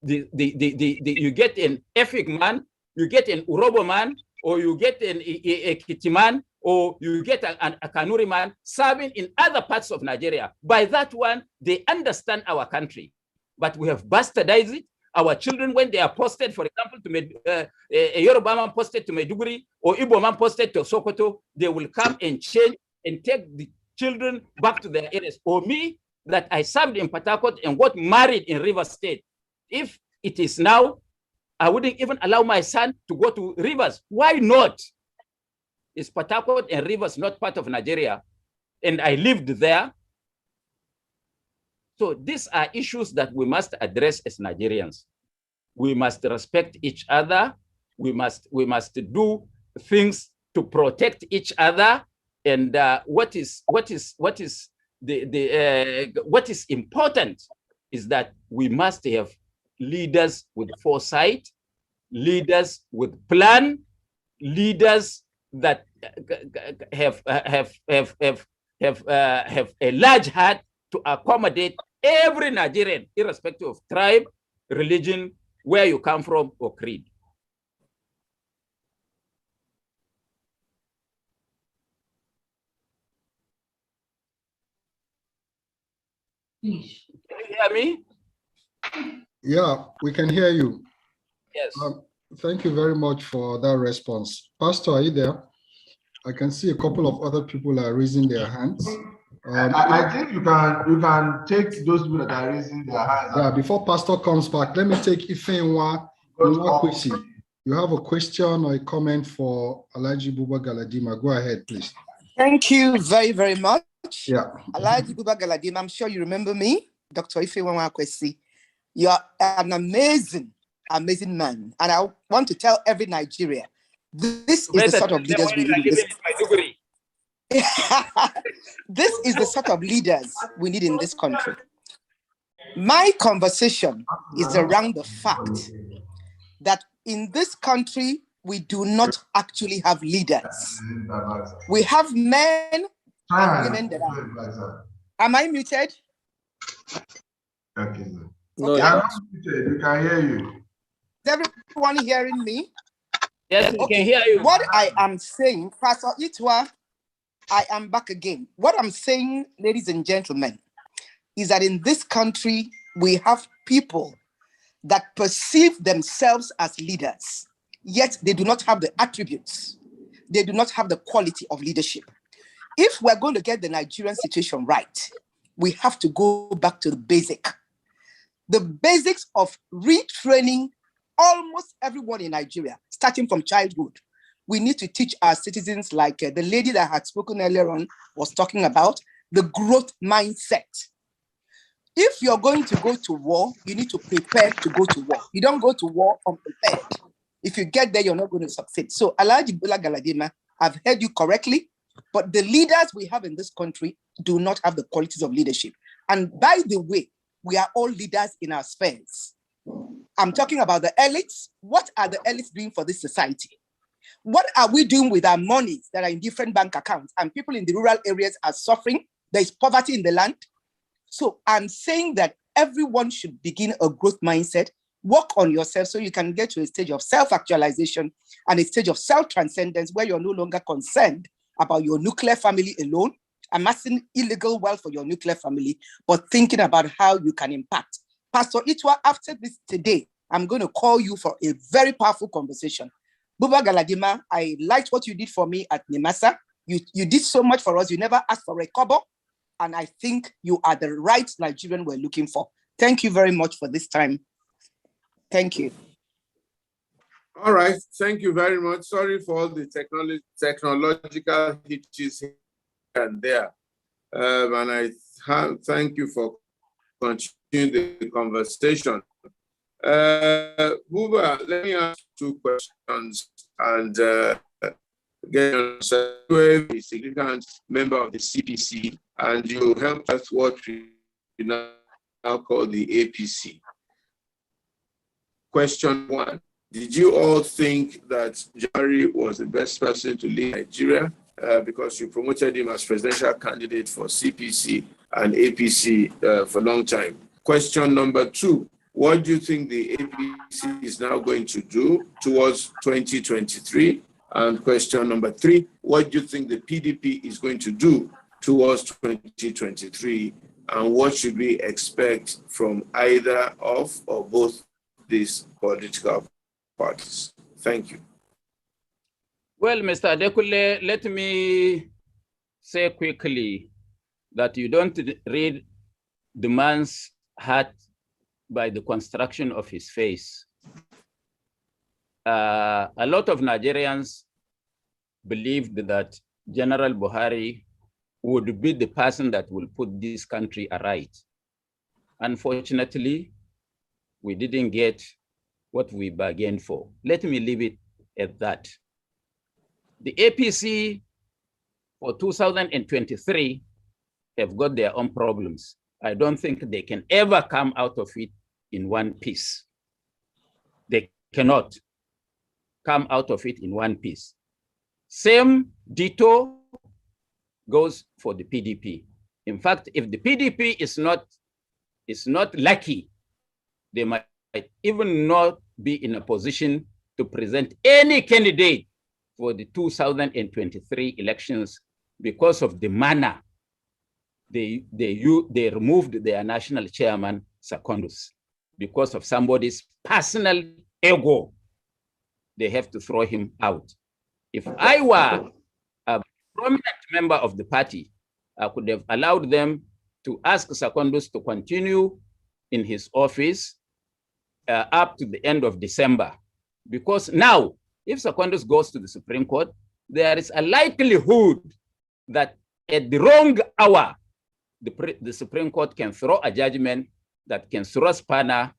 you get an Efik man, you get an Urobo man, or you get an Ekiti man, or you get a Kanuri man serving in other parts of Nigeria. By that one, they understand our country. But we have bastardized it. Our children, when they are posted, for example, to a Yoruba man posted to Maiduguri, or Igbo man posted to Sokoto, they will come and change and take the children back to their areas. Or me, that I served in Port Harcourt and got married in Rivers State. If it is now, I wouldn't even allow my son to go to Rivers. Why not? Is Port Harcourt and Rivers not part of Nigeria? And I lived there. So these are issues that we must address as Nigerians. We must respect each other. We must do things to protect each other. And what is important is that we must have leaders with foresight, leaders with plan, leaders that have a large heart to accommodate every Nigerian, irrespective of tribe, religion, where you come from, or creed. Can you hear me? Yeah, we can hear you. Yes. Thank you very much for that response. Pastor, are you there? I can see a couple of other people are raising their hands. I think you can take those people that are raising their hands. Yeah, before Pastor comes back, let me take Ifeanyi Kwesi. You have a question or a comment for Alhaji Buba Galadima. Go ahead, please. Thank you very, very much. Yeah. Alhaji Buba Galadima, I'm sure you remember me, Dr. Ifeanyi Kwesi. You are an amazing, amazing man. And I want to tell every Nigerian, this is the sort of leaders we need in this country. This is the sort of leaders we need in this country. My conversation is around the fact that in this country, we do not actually have leaders. We have men and women that are. Am I muted? Okay. No, okay. I'm not muted. We can hear you. Is everyone hearing me? Yes, we can hear you. What I am saying, Pastor Itwa, I am back again. What I'm saying, ladies and gentlemen, is that in this country, we have people that perceive themselves as leaders, yet they do not have the attributes. They do not have the quality of leadership. If we're going to get the Nigerian situation right, we have to go back to the basics of retraining almost everyone in Nigeria, starting from childhood. We need to teach our citizens, like the lady that had spoken earlier on was talking about, the growth mindset. If you're going to go to war, you need to prepare to go to war. You don't go to war unprepared. If you get there, you're not going to succeed. So, Alhaji Buba Galadima, I've heard you correctly, but the leaders we have in this country do not have the qualities of leadership. And by the way, we are all leaders in our spheres. I'm talking about the elites. What are the elites doing for this society? What are we doing with our monies that are in different bank accounts? And people in the rural areas are suffering. There is poverty in the land. So I'm saying that everyone should begin a growth mindset, work on yourself so you can get to a stage of self-actualization and a stage of self-transcendence where you're no longer concerned about your nuclear family alone, amassing illegal wealth for your nuclear family, but thinking about how you can impact. Pastor Itwa, after this today, I'm going to call you for a very powerful conversation. Buba Galadima, I liked what you did for me at Nimasa. You did so much for us. You never asked for a kobo. And I think you are the right Nigerian we're looking for. Thank you very much for this time. Thank you. All right. Thank you very much. Sorry for all the technological hitches here and there. And I thank you for continuing the conversation. Buba, let me ask two questions and get a significant member of the CPC, and you help us what we now call the APC. Question one, did you all think that Judiciary was the best person to lead Nigeria because you promoted him as presidential candidate for CPC and APC for a long time? Question number two, what do you think the APC is now going to do towards 2023? And question number three, what do you think the PDP is going to do towards 2023? And what should we expect from either of or both these political parties? Thank you. Well, Mr. Adekule, let me say quickly that you don't read the man's heart by the construction of his face. A lot of Nigerians believed that General Buhari would be the person that will put this country aright. Unfortunately, we didn't get what we bargained for. Let me leave it at that. The APC for 2023 have got their own problems. I don't think they can ever come out of it in one piece. They cannot come out of it in one piece. Same ditto goes for the PDP. In fact, if the PDP is not lucky, they might even not be in a position to present any candidate for the 2023 elections because of the manner they removed their national chairman, Secondus, because of somebody's personal ego. They have to throw him out. If I were a prominent member of the party, I could have allowed them to ask Secondus to continue in his office up to the end of December. Because now, if Secondus goes to the Supreme Court, there is a likelihood that at the wrong hour, the Supreme Court can throw a judgment that can throw a spanner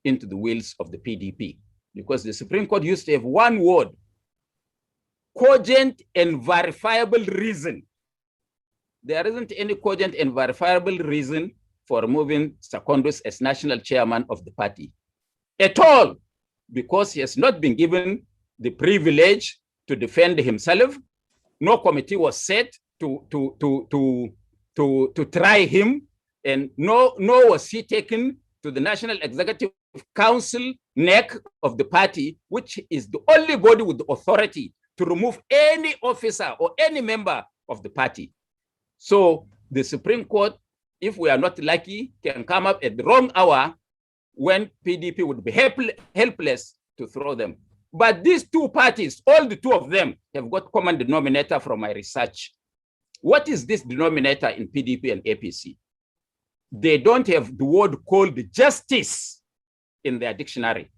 into the wheels of the PDP. Because the Supreme Court used to have one word: cogent and verifiable reason. There isn't any cogent and verifiable reason for removing Secondus as national chairman of the party at all, because he has not been given the privilege to defend himself. No committee was set to try him, and nor was he taken to the National Executive Council neck of the party, which is the only body with the authority to remove any officer or any member of the party. So the Supreme Court, if we are not lucky, can come up at the wrong hour when PDP would be helpless to throw them. But these two parties, all the two of them, have got common denominator from my research. What is this denominator in PDP and APC? They don't have the word called justice in their dictionary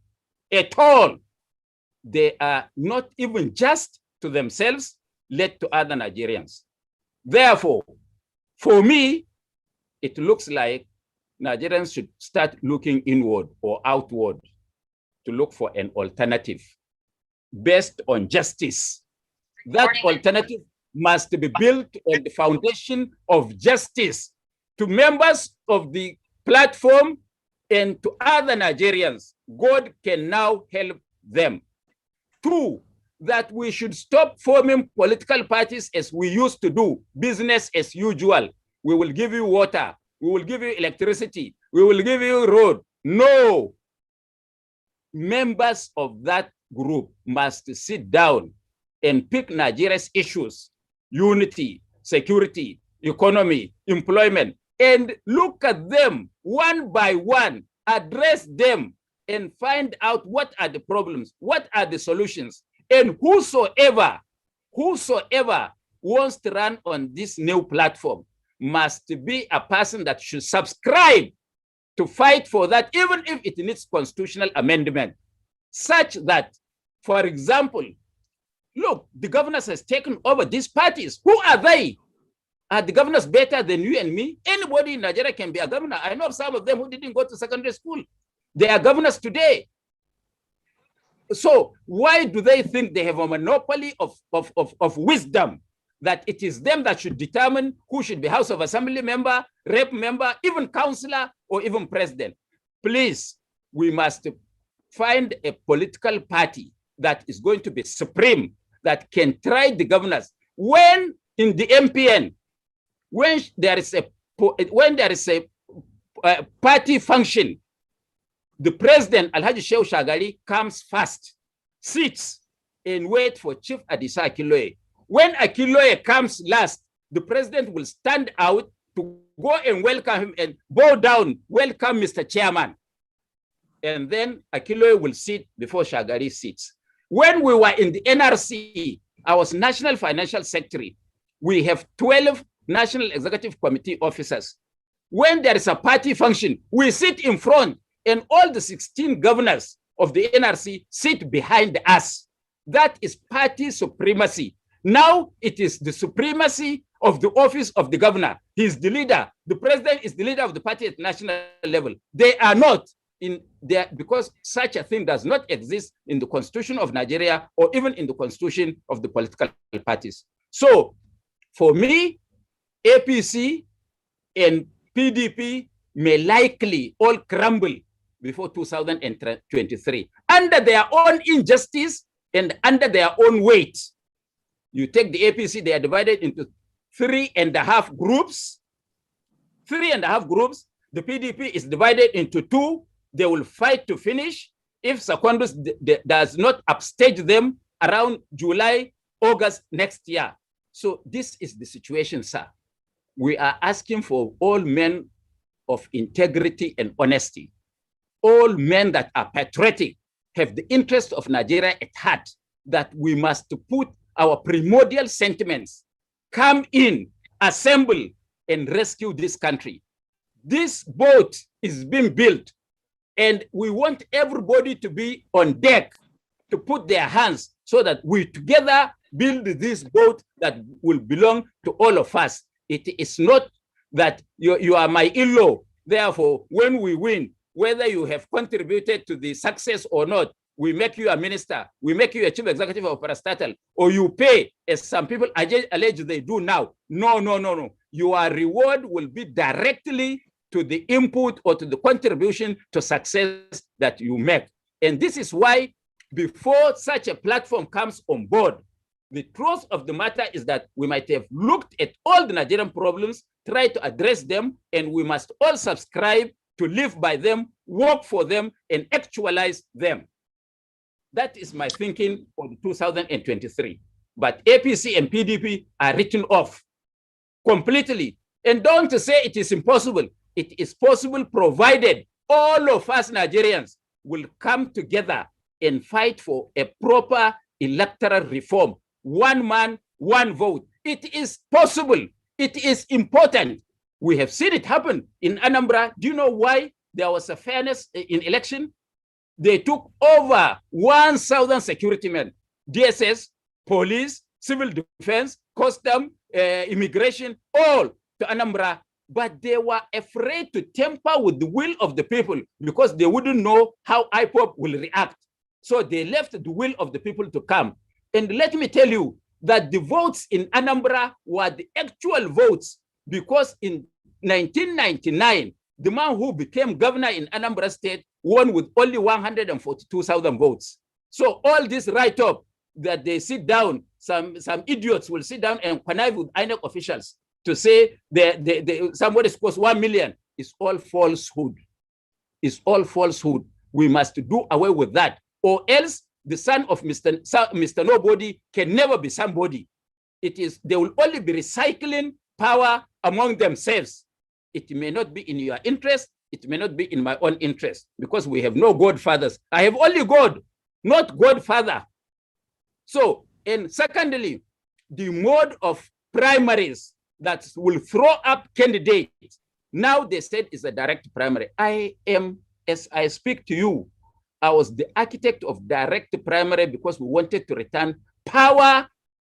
at all. They are not even just to themselves, let to other Nigerians. Therefore, for me, it looks like Nigerians should start looking inward or outward to look for an alternative based on justice. That alternative must be built on the foundation of justice to members of the platform and to other Nigerians. God can now help them. Two, that we should stop forming political parties as we used to do, business as usual. We will give you water, we will give you electricity, we will give you road. No. Members of that group must sit down and pick Nigeria's issues: unity, security, economy, employment, and look at them one by one, address them, and find out what are the problems, what are the solutions. And whosoever wants to run on this new platform must be a person that should subscribe to fight for that, even if it needs constitutional amendment, such that, for example, look, the governors has taken over these parties. Who are they? Are the governors better than you and me? Anybody in Nigeria can be a governor. I know some of them who didn't go to secondary school. They are governors today. So why do they think they have a monopoly of wisdom, that it is them that should determine who should be House of Assembly member, rep member, even councillor, or even president? Please, we must find a political party that is going to be supreme, that can try the governors. When in the MPN, when there is a party function, the president, Alhaji Shehu Shagari, comes first, sits and wait for Chief Adisa Akiloye. When Akiloye comes last, the president will stand out to go and welcome him and bow down, welcome Mr. Chairman. And then Akiloye will sit before Shagari sits. When we were in the NRC, I was National Financial Secretary. We have 12 National Executive Committee officers. When there is a party function, we sit in front, and all the 16 governors of the NRC sit behind us. That is party supremacy. Now it is the supremacy of the office of the governor. He is the leader. The president is the leader of the party at national level. They are not in there, because such a thing does not exist in the Constitution of Nigeria or even in the Constitution of the political parties. So for me, APC and PDP may likely all crumble before 2023 under their own injustice and under their own weight. You take the APC, they are divided into 3.5 groups. 3.5 groups. The PDP is divided into 2. They will fight to finish. If Secondus does not upstage them around July, August next year. So this is the situation, sir. We are asking for all men of integrity and honesty, all men that are patriotic, have the interest of Nigeria at heart, that we must put our primordial sentiments, come in, assemble, and rescue this country. This boat is being built, and we want everybody to be on deck to put their hands so that we together build this boat that will belong to all of us. It is not that you are my in-law. Therefore, when we win, whether you have contributed to the success or not, we make you a minister, we make you a chief executive of parastatal, or you pay, as some people allege they do now. No, no, no, no. Your reward will be directly to the input or to the contribution to success that you make. And this is why, before such a platform comes on board, the truth of the matter is that we might have looked at all the Nigerian problems, try to address them, and we must all subscribe to live by them, work for them, and actualize them. That is my thinking for 2023. But APC and PDP are written off completely. And don't say it is impossible. It is possible provided all of us Nigerians will come together and fight for a proper electoral reform. One man, one vote. It is possible. It is important. We have seen it happen in Anambra. Do you know why there was a fairness in election? They took over 1,000 security men, DSS, police, civil defense, custom, immigration, all to Anambra. But they were afraid to tamper with the will of the people because they wouldn't know how IPOB will react. So they left the will of the people to come. And let me tell you that the votes in Anambra were the actual votes, because in 1999, the man who became governor in Anambra State won with only 142,000 votes. So all this write-up that they sit down, some idiots will sit down and connive with INEC officials to say somebody scores 1 million, is all falsehood. It's all falsehood. We must do away with that, or else the son of Mr. Nobody can never be somebody. They will only be recycling power among themselves. It may not be in your interest. It may not be in my own interest, because we have no godfathers. I have only God, not godfather. So, and secondly, the mode of primaries that will throw up candidates. Now they said it's a direct primary. I am, as I speak to you, I was the architect of direct primary because we wanted to return power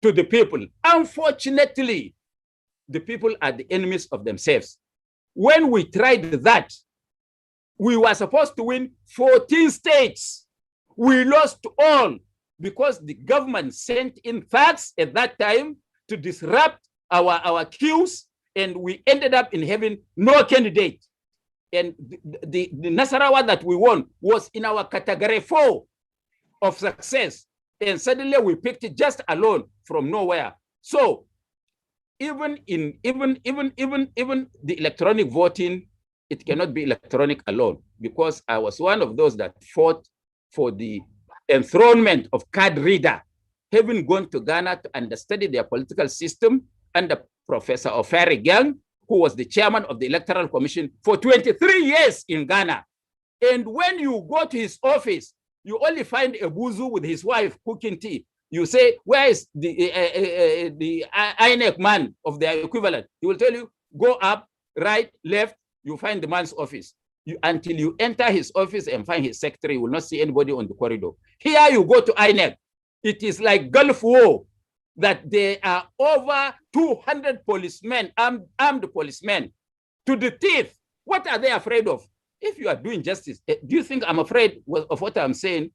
to the people. Unfortunately, the people are the enemies of themselves. When we tried that, we were supposed to win 14 states. We lost all because the government sent in thugs at that time to disrupt our queues, and we ended up in having no candidate. And the Nasarawa that we won was in our category 4 of success. And suddenly we picked it just alone from nowhere. So even the electronic voting, it cannot be electronic alone, because I was one of those that fought for the enthronement of card reader, having gone to Ghana to understudy their political system under Professor Ofari Gang, who was the chairman of the Electoral Commission for 23 years in Ghana. And when you go to his office, you only find a buzu with his wife cooking tea. You say, where is the INEC man of their equivalent? He will tell you, go up, right, left, you find the man's office. Until you enter his office and find his secretary, you will not see anybody on the corridor. Here you go to INEC. It is like Gulf War, that there are over 200 policemen, armed policemen, to the teeth. What are they afraid of? If you are doing justice, do you think I'm afraid of what I'm saying?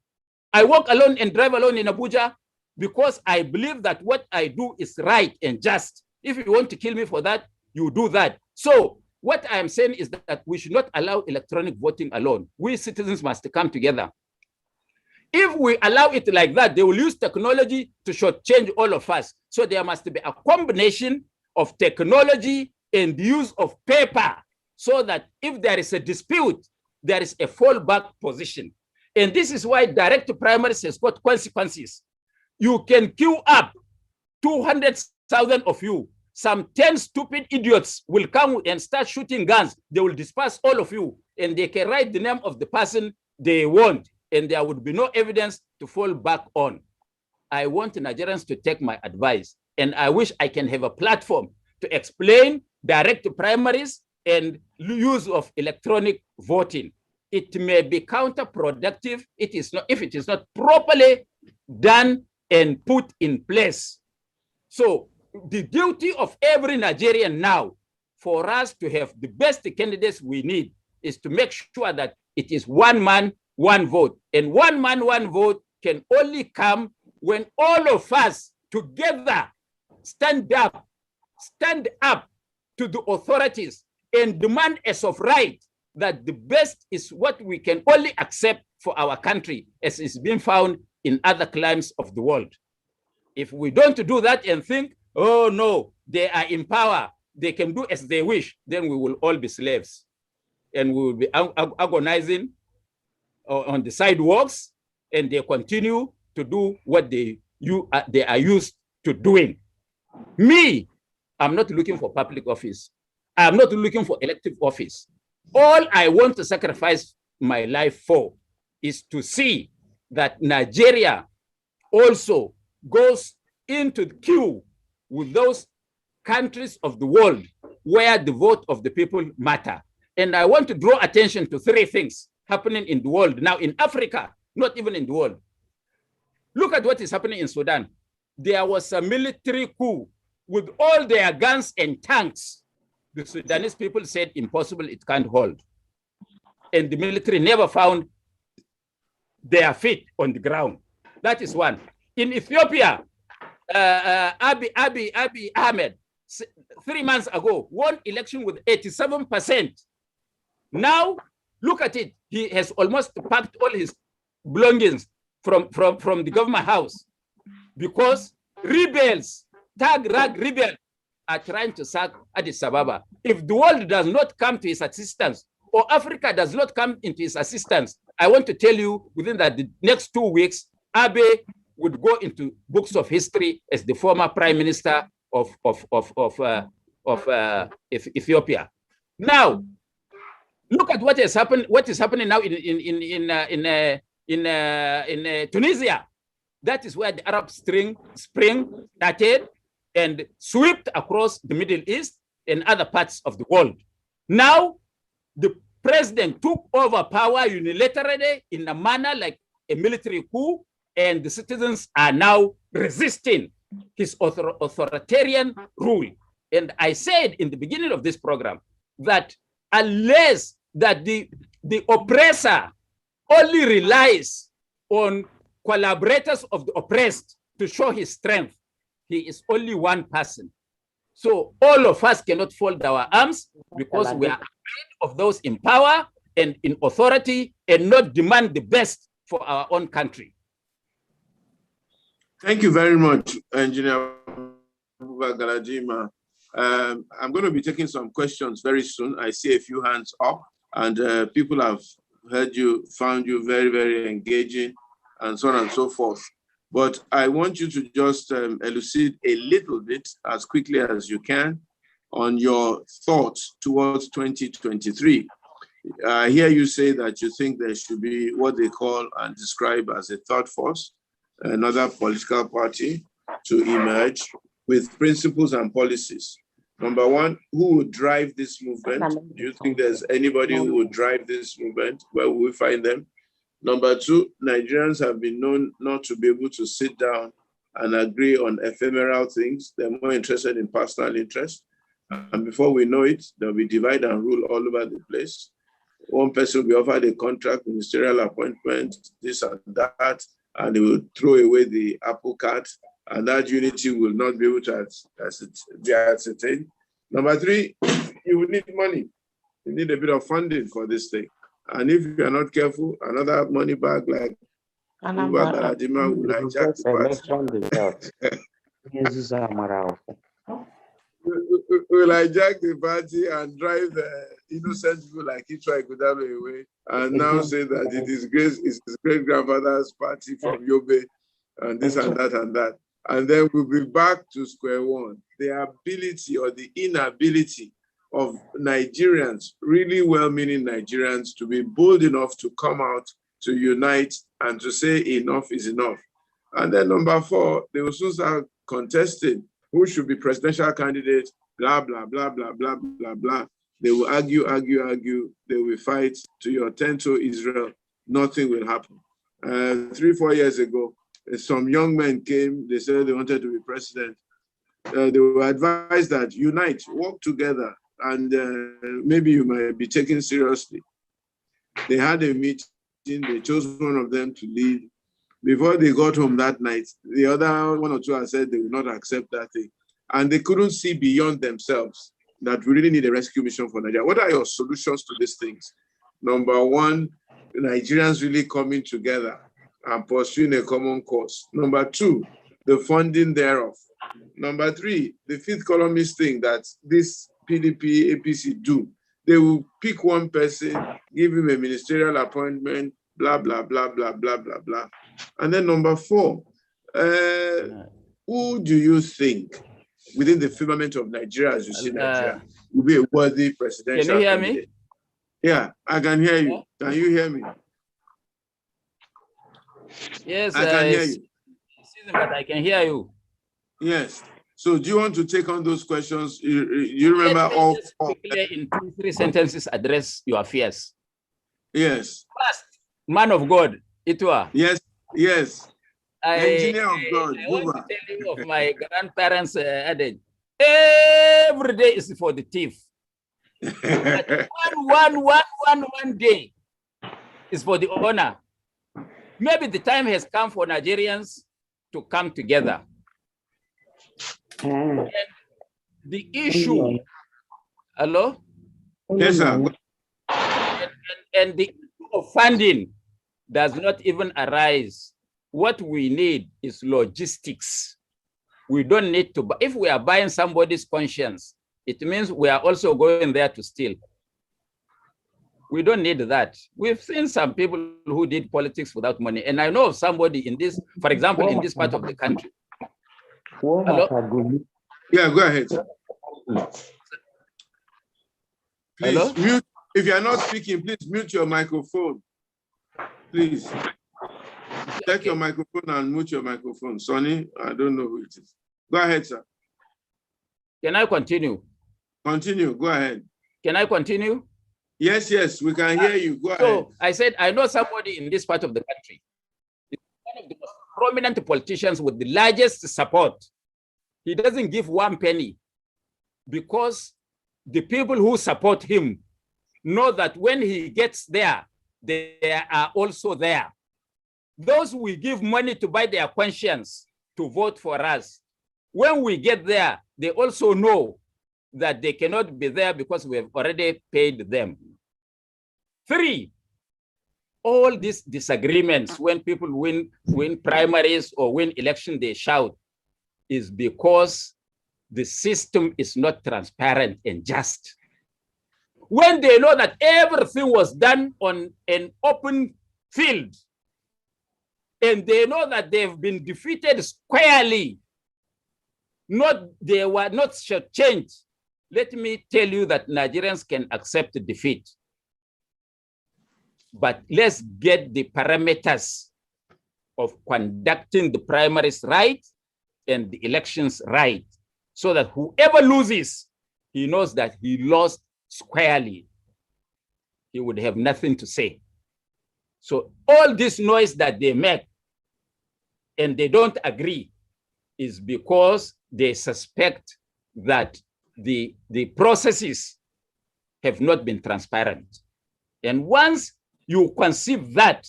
I walk alone and drive alone in Abuja because I believe that what I do is right and just. If you want to kill me for that, you do that. So what I am saying is that we should not allow electronic voting alone. We citizens must come together. If we allow it like that, they will use technology to shortchange all of us. So there must be a combination of technology and the use of paper so that if there is a dispute, there is a fallback position. And this is why direct primaries has got consequences. You can queue up 200,000 of you. Some 10 stupid idiots will come and start shooting guns. They will disperse all of you, and they can write the name of the person they want, and there would be no evidence to fall back on. I want Nigerians to take my advice, and I wish I can have a platform to explain direct primaries and use of electronic voting. It may be counterproductive. It is not, if it is not properly done and put in place. So the duty of every Nigerian now for us to have the best candidates we need is to make sure that it is one man, one vote. And one man, one vote can only come when all of us together stand up to the authorities and demand as of right that the best is what we can only accept for our country, as is being found in other climes of the world. If we don't do that and think, oh no, they are in power, they can do as they wish, then we will all be slaves. And we will be agonizing on the sidewalks, and they continue to do what they are used to doing. Me, I'm not looking for public office. I'm not looking for elective office. All I want to sacrifice my life for is to see that Nigeria also goes into the queue with those countries of the world where the vote of the people matter. And I want to draw attention to three things happening in the world now, in Africa, not even in the world. Look at what is happening in Sudan. There was a military coup with all their guns and tanks. The Sudanese people said, impossible, it can't hold. And the military never found their feet on the ground. That is one. In Ethiopia, Abiy Ahmed, 3 months ago, won election with 87%. Now, look at it. He has almost packed all his belongings from the government house because rebels, tag-rag rebels, are trying to sack Addis Ababa. If the world does not come to his assistance, or Africa does not come into his assistance, I want to tell you within the next 2 weeks, Abiy would go into books of history as the former prime minister of Ethiopia. Now, look at what has happened. What is happening now in Tunisia? That is where the Arab Spring started and swept across the Middle East and other parts of the world. Now, the president took over power unilaterally in a manner like a military coup, and the citizens are now resisting his authoritarian rule. And I said in the beginning of this program that unless that the oppressor only relies on collaborators of the oppressed to show his strength, he is only one person. So all of us cannot fold our arms because we are afraid of those in power and in authority and not demand the best for our own country. Thank you very much, Engineer Buba Galadima. I'm going to be taking some questions very soon. I see a few hands up, and people have heard you, found you very, very engaging, and so on and so forth. But I want you to just elucidate a little bit, as quickly as you can, on your thoughts towards 2023. I hear you say that you think there should be what they call and describe as a third force, another political party to emerge with principles and policies. Number one, who would drive this movement? Do you think there's anybody who would drive this movement? Where will we find them? Number two, Nigerians have been known not to be able to sit down and agree on ephemeral things. They're more interested in personal interest. And before we know it, there'll be divide and rule all over the place. One person will be offered a contract, ministerial appointment, this and that, and they will throw away the apple cart, and that unity will not be able to be ascertained. Number three, you will need money. You need a bit of funding for this thing. And if you are not careful, another money bag like Buba Galadima will hijack the party. will hijack the party and drive innocent people like Ichwa Ighodalo away, and now say that it is his great grandfather's party from Yobe, and this and that and that. And then we'll be back to square one. The ability or the inability of Nigerians, really well-meaning Nigerians, to be bold enough to come out, to unite, and to say enough is enough. And then number 4, they will soon start contesting who should be presidential candidate, blah, blah, blah, blah, blah, blah, blah. They will argue. They will fight to your tent to Israel. Nothing will happen. 3-4 years ago, some young men came. They said they wanted to be president. They were advised that unite, work together, and maybe you might be taken seriously. They had a meeting. They chose one of them to lead. Before they got home that night, the other 1 or 2 had said they would not accept that thing. And they couldn't see beyond themselves that we really need a rescue mission for Nigeria. What are your solutions to these things? Number 1, Nigerians really coming together and pursuing a common cause. Number 2, the funding thereof. Number 3, the 5th columnist thing that this PDP, APC do. They will pick one person, give him a ministerial appointment, blah, blah, blah, blah, blah, blah, blah. And then number 4, who do you think within the firmament of Nigeria, as you see Nigeria, will be a worthy presidential Can you hear candidate? me? Yeah, I can hear you. Can you hear me? Yes, I can hear you. But I can hear you. Yes. So do you want to take on those questions? You remember all in 2-3 sentences address your fears. Yes. First, man of God, Itwa. Yes, yes. Engineer of God, I want to tell you of my grandparents' adage. Every day is for the thief. But one day is for the owner. Maybe the time has come for Nigerians to come together. And the issue, hello? Yes, sir. And the issue of funding does not even arise. What we need is logistics. We don't need to buy. If we are buying somebody's conscience, it means we are also going there to steal. We don't need that. We've seen some people who did politics without money. And I know of somebody in this, for example, in this part of the country. Hello? Yeah, go ahead. Please mute. If you are not speaking, please mute your microphone. Please. Take your microphone and mute your microphone. Sonny, I don't know who it is. Go ahead, sir. Can I continue? Continue. Go ahead. Can I continue? Yes, yes, we can hear you. Go ahead. So I said, I know somebody in this part of the country. He's one of the most prominent politicians with the largest support. He doesn't give 1 penny because the people who support him know that when he gets there, they are also there. Those we give money to buy their conscience to vote for us. When we get there, they also know that they cannot be there because we have already paid them. 3, all these disagreements when people win primaries or win election, they shout, is because the system is not transparent and just. When they know that everything was done on an open field, and they know that they've been defeated squarely, they were not shortchanged. Let me tell you that Nigerians can accept defeat. But let's get the parameters of conducting the primaries right and the elections right, so that whoever loses, he knows that he lost squarely. He would have nothing to say. So all this noise that they make and they don't agree is because they suspect that the processes have not been transparent. And once you conceive that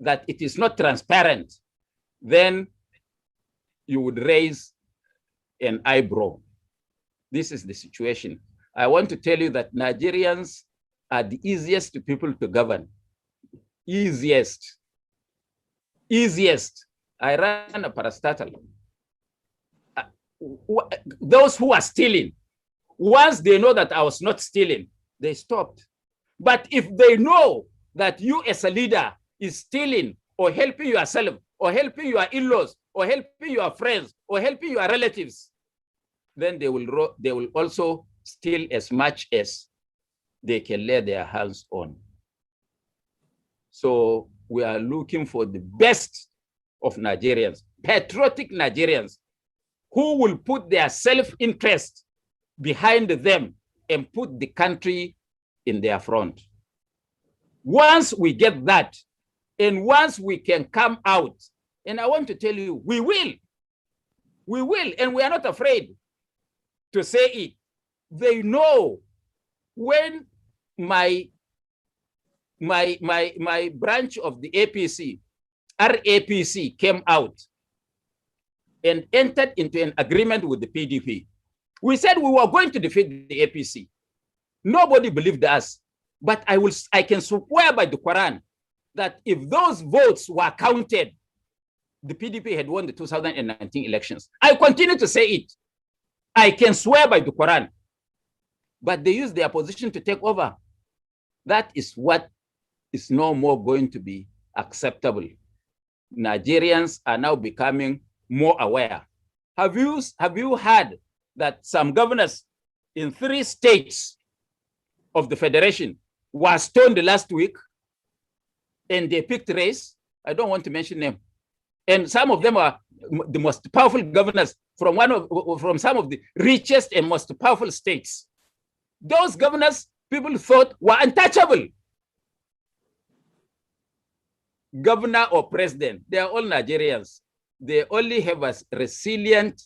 it is not transparent, then you would raise an eyebrow. This is the situation. I want to tell you that Nigerians are the easiest people to govern. Easiest. I ran a parastatal. those who are stealing, once they know that I was not stealing, they stopped. But if they know that you as a leader is stealing or helping yourself or helping your in-laws or helping your friends or helping your relatives, then they will also steal as much as they can lay their hands on. So we are looking for the best of Nigerians, patriotic Nigerians, who will put their self-interest behind them and put the country in their front. Once we get that, and once we can come out, and I want to tell you, we will, and we are not afraid to say it. They know when my branch of the APC, RAPC, came out and entered into an agreement with the PDP. We said we were going to defeat the APC. Nobody believed us, but I can swear by the Quran that if those votes were counted, the PDP had won the 2019 elections. I continue to say it. I can swear by the Quran, but they used their position to take over. That is what is no more going to be acceptable. Nigerians are now becoming more aware. Have you heard that some governors in 3 states of the Federation were stoned last week and they picked race? I don't want to mention them. And some of them are the most powerful governors from some of the richest and most powerful states. Those governors people thought were untouchable. Governor or president, they are all Nigerians. They only have a resilient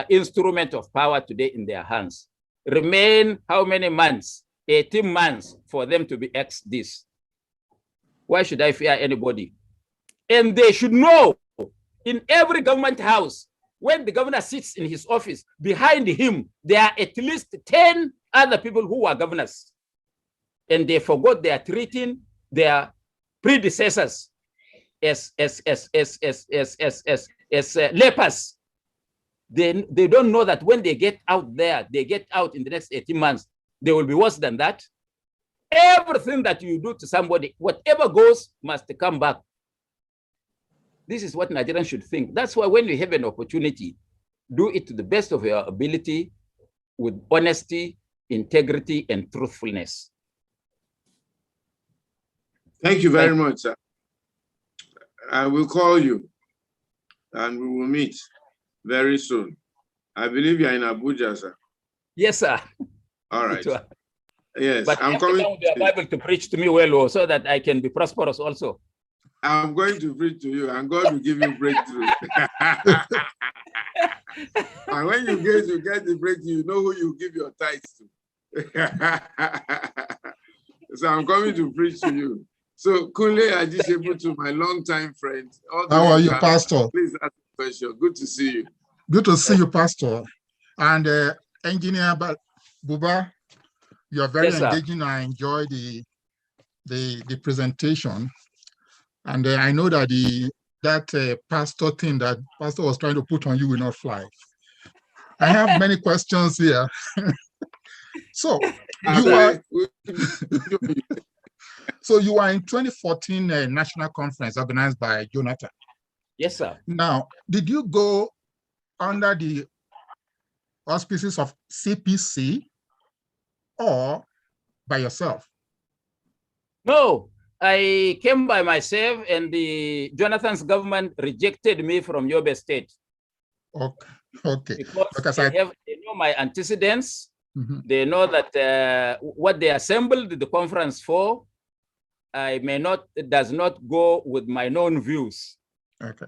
instrument of power today in their hands. Remain how many months? 18 months for them to be ex this. Why should I fear anybody? And they should know, in every government house, when the governor sits in his office, behind him, there are at least 10 other people who are governors. And they forgot they are treating their predecessors as lepers. They don't know that when they get out there, they get out in the next 18 months, they will be worse than that. Everything that you do to somebody, whatever goes, must come back. This is what Nigerians should think. That's why when you have an opportunity, do it to the best of your ability with honesty, integrity, and truthfulness. Thank you very much, sir. I will call you and we will meet very soon. I believe you're in Abuja, sir. Yes, sir. All right. Yes, but I'm coming with the Bible to preach to me well, so that I can be prosperous also. I'm going to preach to you, and God will give you breakthrough. And when you get the breakthrough, you know who you give your tithes to. So I'm coming to preach to you. So Kunle Ajisebu, to my longtime friend. How are you, Pastor? Please ask a question. Good to see you. Good to see you, Pastor. And Engineer Buba, you are very engaging. I enjoy the presentation. And I know that that pastor thing that pastor was trying to put on you will not fly. I have many questions here. So you are in 2014 national conference organized by Jonathan. Yes, sir. Now, did you go under the auspices of CPC or by yourself? No, I came by myself, and the Jonathan's government rejected me from Yobe State. Okay. Because they know my antecedents. Mm-hmm. They know that what they assembled the conference for, does not go with my known views. Okay.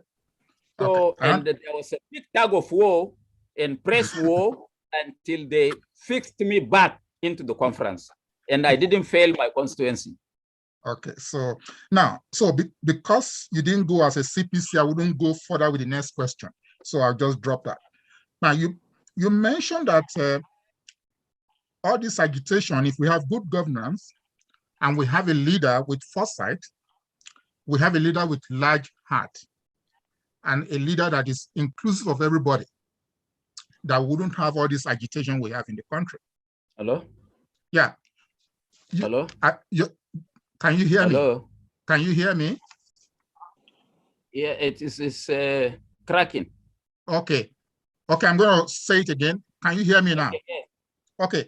So, and there was a big tug of war and press war until they fixed me back into the conference, and I didn't fail my constituency. Okay, so now, because you didn't go as a CPC, I wouldn't go further with the next question. So I'll just drop that. Now, you mentioned that all this agitation, if we have good governance and we have a leader with foresight, we have a leader with large heart. and a leader that is inclusive of everybody, that wouldn't have all this agitation we have in the country. Hello? Yeah. Hello? Can you hear Hello? me? Can you hear me? Yeah, it's cracking. Okay. Okay, I'm going to say it again. Can you hear me now? Okay.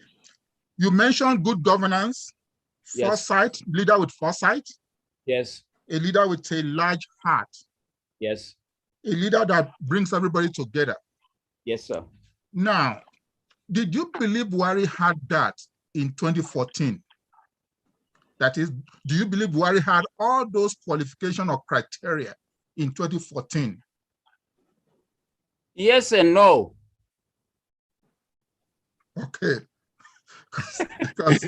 You mentioned good governance, foresight, leader with foresight. Yes. A leader with a large heart. Yes. A leader that brings everybody together. Yes, sir. Now, did you believe Buhari had that in 2014? That is, do you believe Buhari had all those qualification or criteria in 2014? Yes and no. Okay. Let's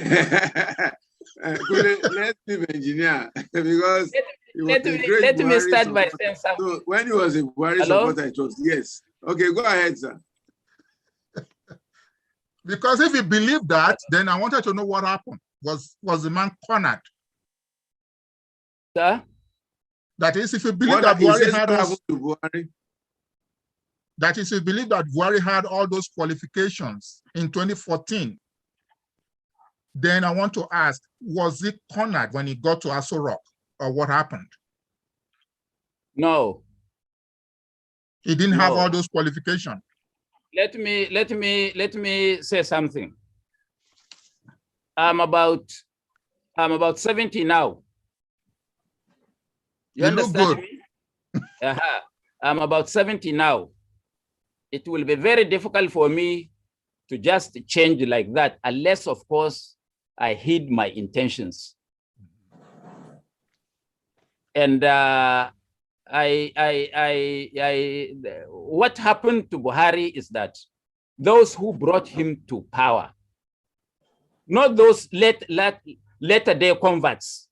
leave engineer because let me start by saying something. So when he was a Buhari supporter, it was yes. Okay, go ahead, sir. Because if you believe that, then I wanted to know what happened. Was the man cornered? Sir? That is, if you believe that Buhari had that is, if you believe that Buhari had all those qualifications in 2014, then I want to ask, was he cornered when he got to Aso Rock, or what happened? No. He didn't have all those qualifications. Let me say something. I'm about 70 now. You understand me? I'm about 70 now. It will be very difficult for me to just change like that, unless, of course, I hid my intentions. And what happened to Buhari is that those who brought him to power, not those later day converts,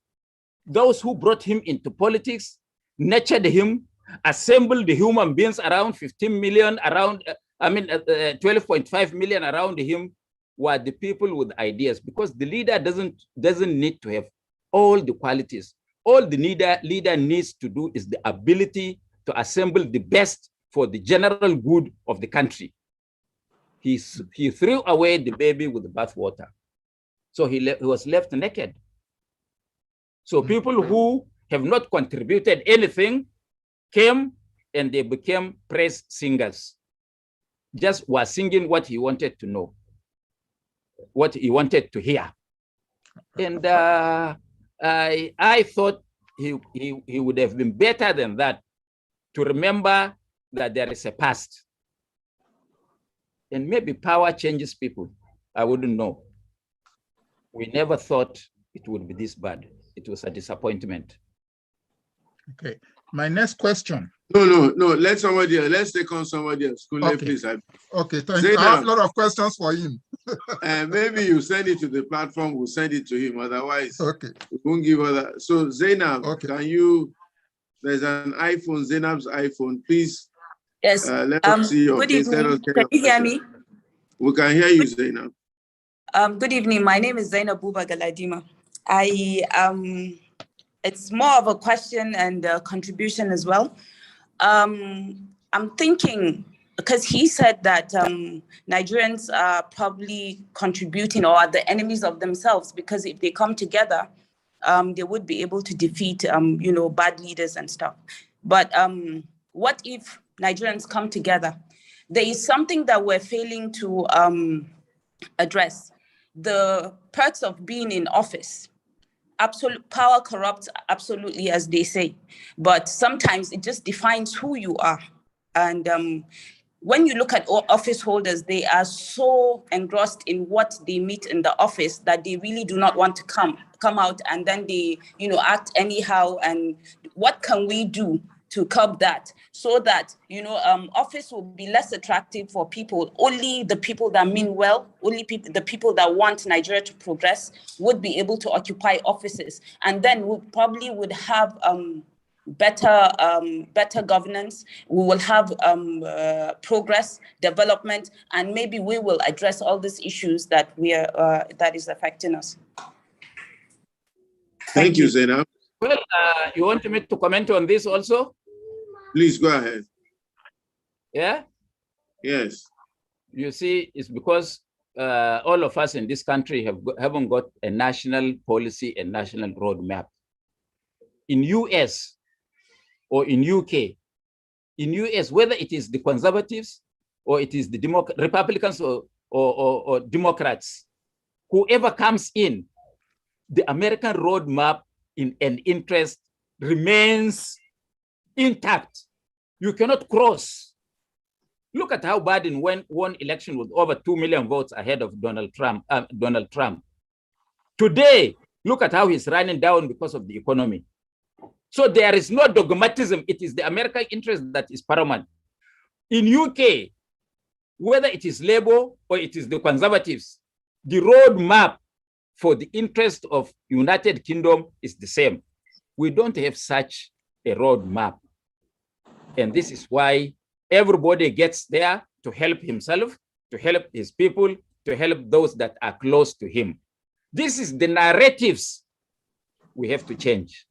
those who brought him into politics, nurtured him, assembled the human beings around 15 million, around 12.5 million around him, were the people with ideas, because the leader doesn't need to have all the qualities. All the leader needs to do is the ability to assemble the best for the general good of the country. He threw away the baby with the bathwater. So he was left naked. So people who have not contributed anything came and they became praise singers. Just were singing what he wanted to know, what he wanted to hear. And I thought he would have been better than that, to remember that there is a past. And maybe power changes people. I wouldn't know. We never thought it would be this bad. It was a disappointment. Okay. My next question. No. Let somebody else. Let's take on somebody else. Okay. Please. Okay, thank you. I have a lot of questions for him. Maybe you send it to the platform, we'll send it to him. Otherwise, okay, we won't give other. So Zainab, okay. Can you, there's an iPhone, Zainab's iPhone, please. Yes. Let us see your good evening. Can you hear me? We can hear you, Zainab. Good evening. My name is Buba Galadima. It's more of a question and a contribution as well. I'm thinking, because he said that Nigerians are probably contributing or are the enemies of themselves, because if they come together, they would be able to defeat, bad leaders and stuff. But what if Nigerians come together? There is something that we're failing to address. The perks of being in office. Absolute power corrupts, absolutely, as they say. But sometimes it just defines who you are. And when you look at office holders, they are so engrossed in what they meet in the office that they really do not want to come out, and then they, act anyhow. And what can we do to curb that, so that, office will be less attractive for people? Only the people that mean well, the people that want Nigeria to progress would be able to occupy offices. And then we probably would have better governance. We will have progress, development, and maybe we will address all these issues that that is affecting us. Thank you, Zainab. Well, you want me to comment on this also? Please go ahead. Yeah? Yes. You see, it's because all of us in this country haven't got a national policy and national roadmap. In US or in UK, in US, whether it is the conservatives or it is the Republicans or Democrats, whoever comes in, the American roadmap in an interest remains intact. You cannot cross. Look at how Biden won election with over 2 million votes ahead of Donald Trump. Today, look at how he's running down because of the economy. So there is no dogmatism. It is the American interest that is paramount. In UK, whether it is Labour or it is the Conservatives, the roadmap for the interest of United Kingdom is the same. We don't have such a roadmap. And this is why everybody gets there to help himself, to help his people, to help those that are close to him. This is the narratives we have to change.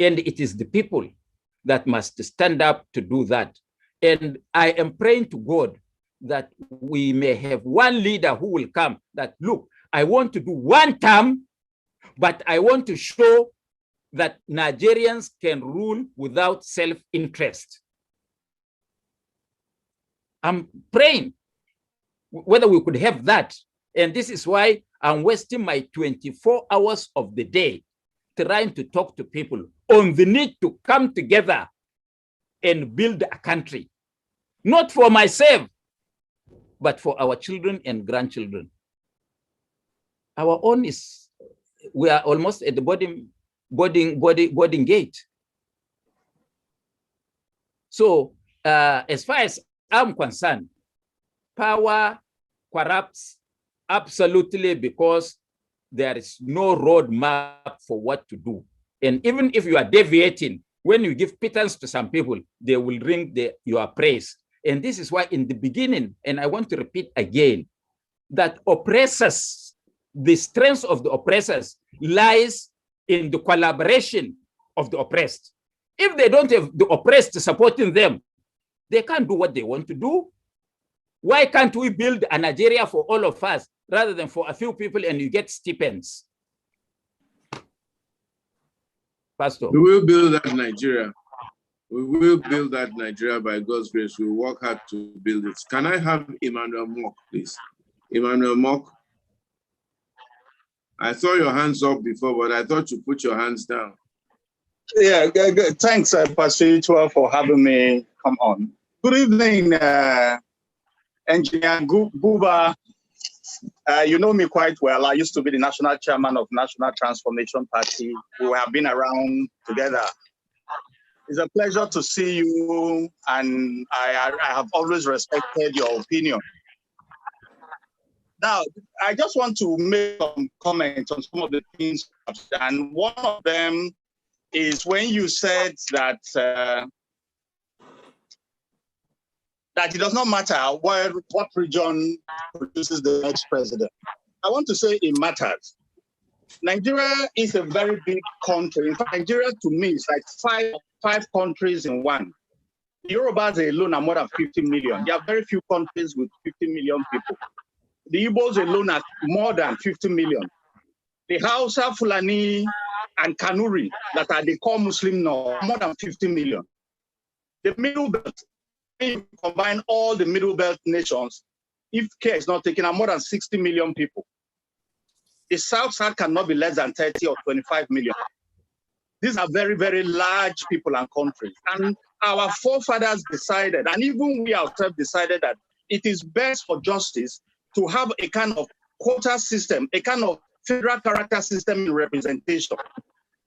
And it is the people that must stand up to do that. And I am praying to God that we may have one leader who will come that, look, I want to do one term, but I want to show that Nigerians can rule without self-interest. I'm praying whether we could have that. And this is why I'm wasting my 24 hours of the day trying to talk to people on the need to come together and build a country, not for myself, but for our children and grandchildren. Our own is, we are almost at the boarding gate. So as far as I'm concerned, power corrupts absolutely because there is no roadmap for what to do. And even if you are deviating, when you give pittance to some people, they will ring your praise. And this is why in the beginning, and I want to repeat again, that oppressors, the strength of the oppressors lies in the collaboration of the oppressed. If they don't have the oppressed supporting them, they can't do what they want to do. Why can't we build a Nigeria for all of us rather than for a few people and you get stipends? Pastor. We will build that Nigeria. We will build that Nigeria by God's grace. We will work hard to build it. Can I have Emmanuel Mock, please? Emmanuel Mock. I saw your hands up before, but I thought you put your hands down. Yeah, good. Thanks, Pastor Itua, for having me come on. Good evening, Engineer Buba. You know me quite well. I used to be the national chairman of National Transformation Party. We have been around together. It's a pleasure to see you, and I have always respected your opinion. Now, I just want to make some comments on some of the things, and one of them is when you said that that it does not matter what region produces the next president. I want to say it matters. Nigeria is a very big country. In fact, Nigeria to me is like five countries in one. The Yorubas alone are more than 50 million. There are very few countries with 50 million people. The Igbos alone are more than 50 million. The Hausa, Fulani, and Kanuri that are the core Muslim now are more than 50 million. The Middle Belt, when you combine all the Middle Belt nations, if care is not taken, are more than 60 million people. The South Side cannot be less than 30 or 25 million. These are very, very large people and countries. And our forefathers decided, and even we ourselves decided, that it is best for justice to have a kind of quota system, a kind of federal character system in representation.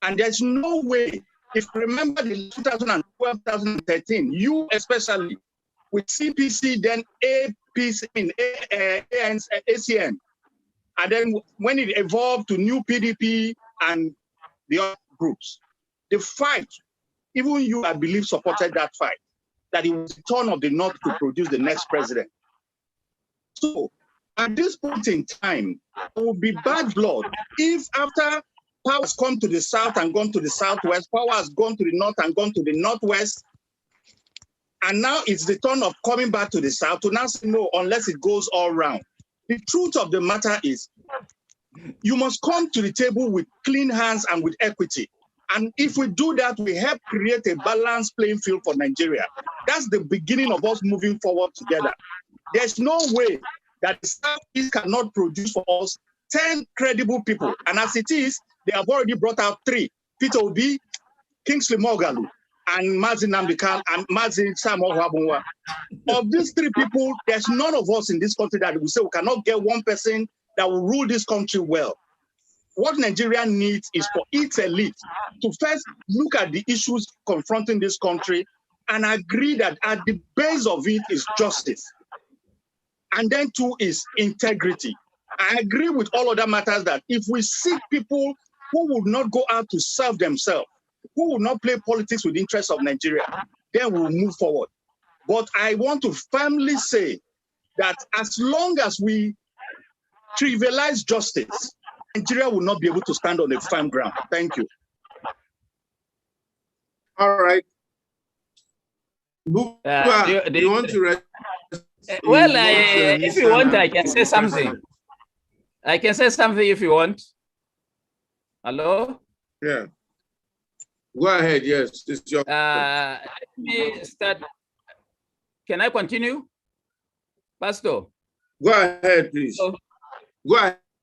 And there's no way, if you remember the 2012, 2013, you especially, with CPC, then ACN, and then when it evolved to new PDP and the other groups, the fight, even you, I believe, supported that fight, that it was the turn of the North to produce the next president. So at this point in time, it would be bad blood if after power has come to the South and gone to the Southwest, power has gone to the North and gone to the Northwest, And now it's the turn of coming back to the South to now say no, unless it goes all round. The truth of the matter is, you must come to the table with clean hands and with equity. And if we do that, we help create a balanced playing field for Nigeria. That's the beginning of us moving forward together. There's no way that the Southeast cannot produce for us 10 credible people. And as it is, they have already brought out 3, Peter Obi, Kingsley Moghalu, and Mazi Nnamdi Kanu, and Mazi Samuel Wabunwa. Of these 3 people, there's none of us in this country that will say we cannot get one person that will rule this country well. What Nigeria needs is for its elite to first look at the issues confronting this country and agree that at the base of it is justice. And then 2 is integrity. I agree with all other matters that if we seek people who would not go out to serve themselves, who will not play politics with the interests of Nigeria, then we'll move forward. But I want to firmly say that as long as we trivialize justice, Nigeria will not be able to stand on a firm ground. Thank you. All right. Buba, do you want to well, if you want, I can say something. I can say something if you want. Hello? Yeah. Go ahead, yes. It's your let me start. Can I continue? Pastor? Go ahead, please. Go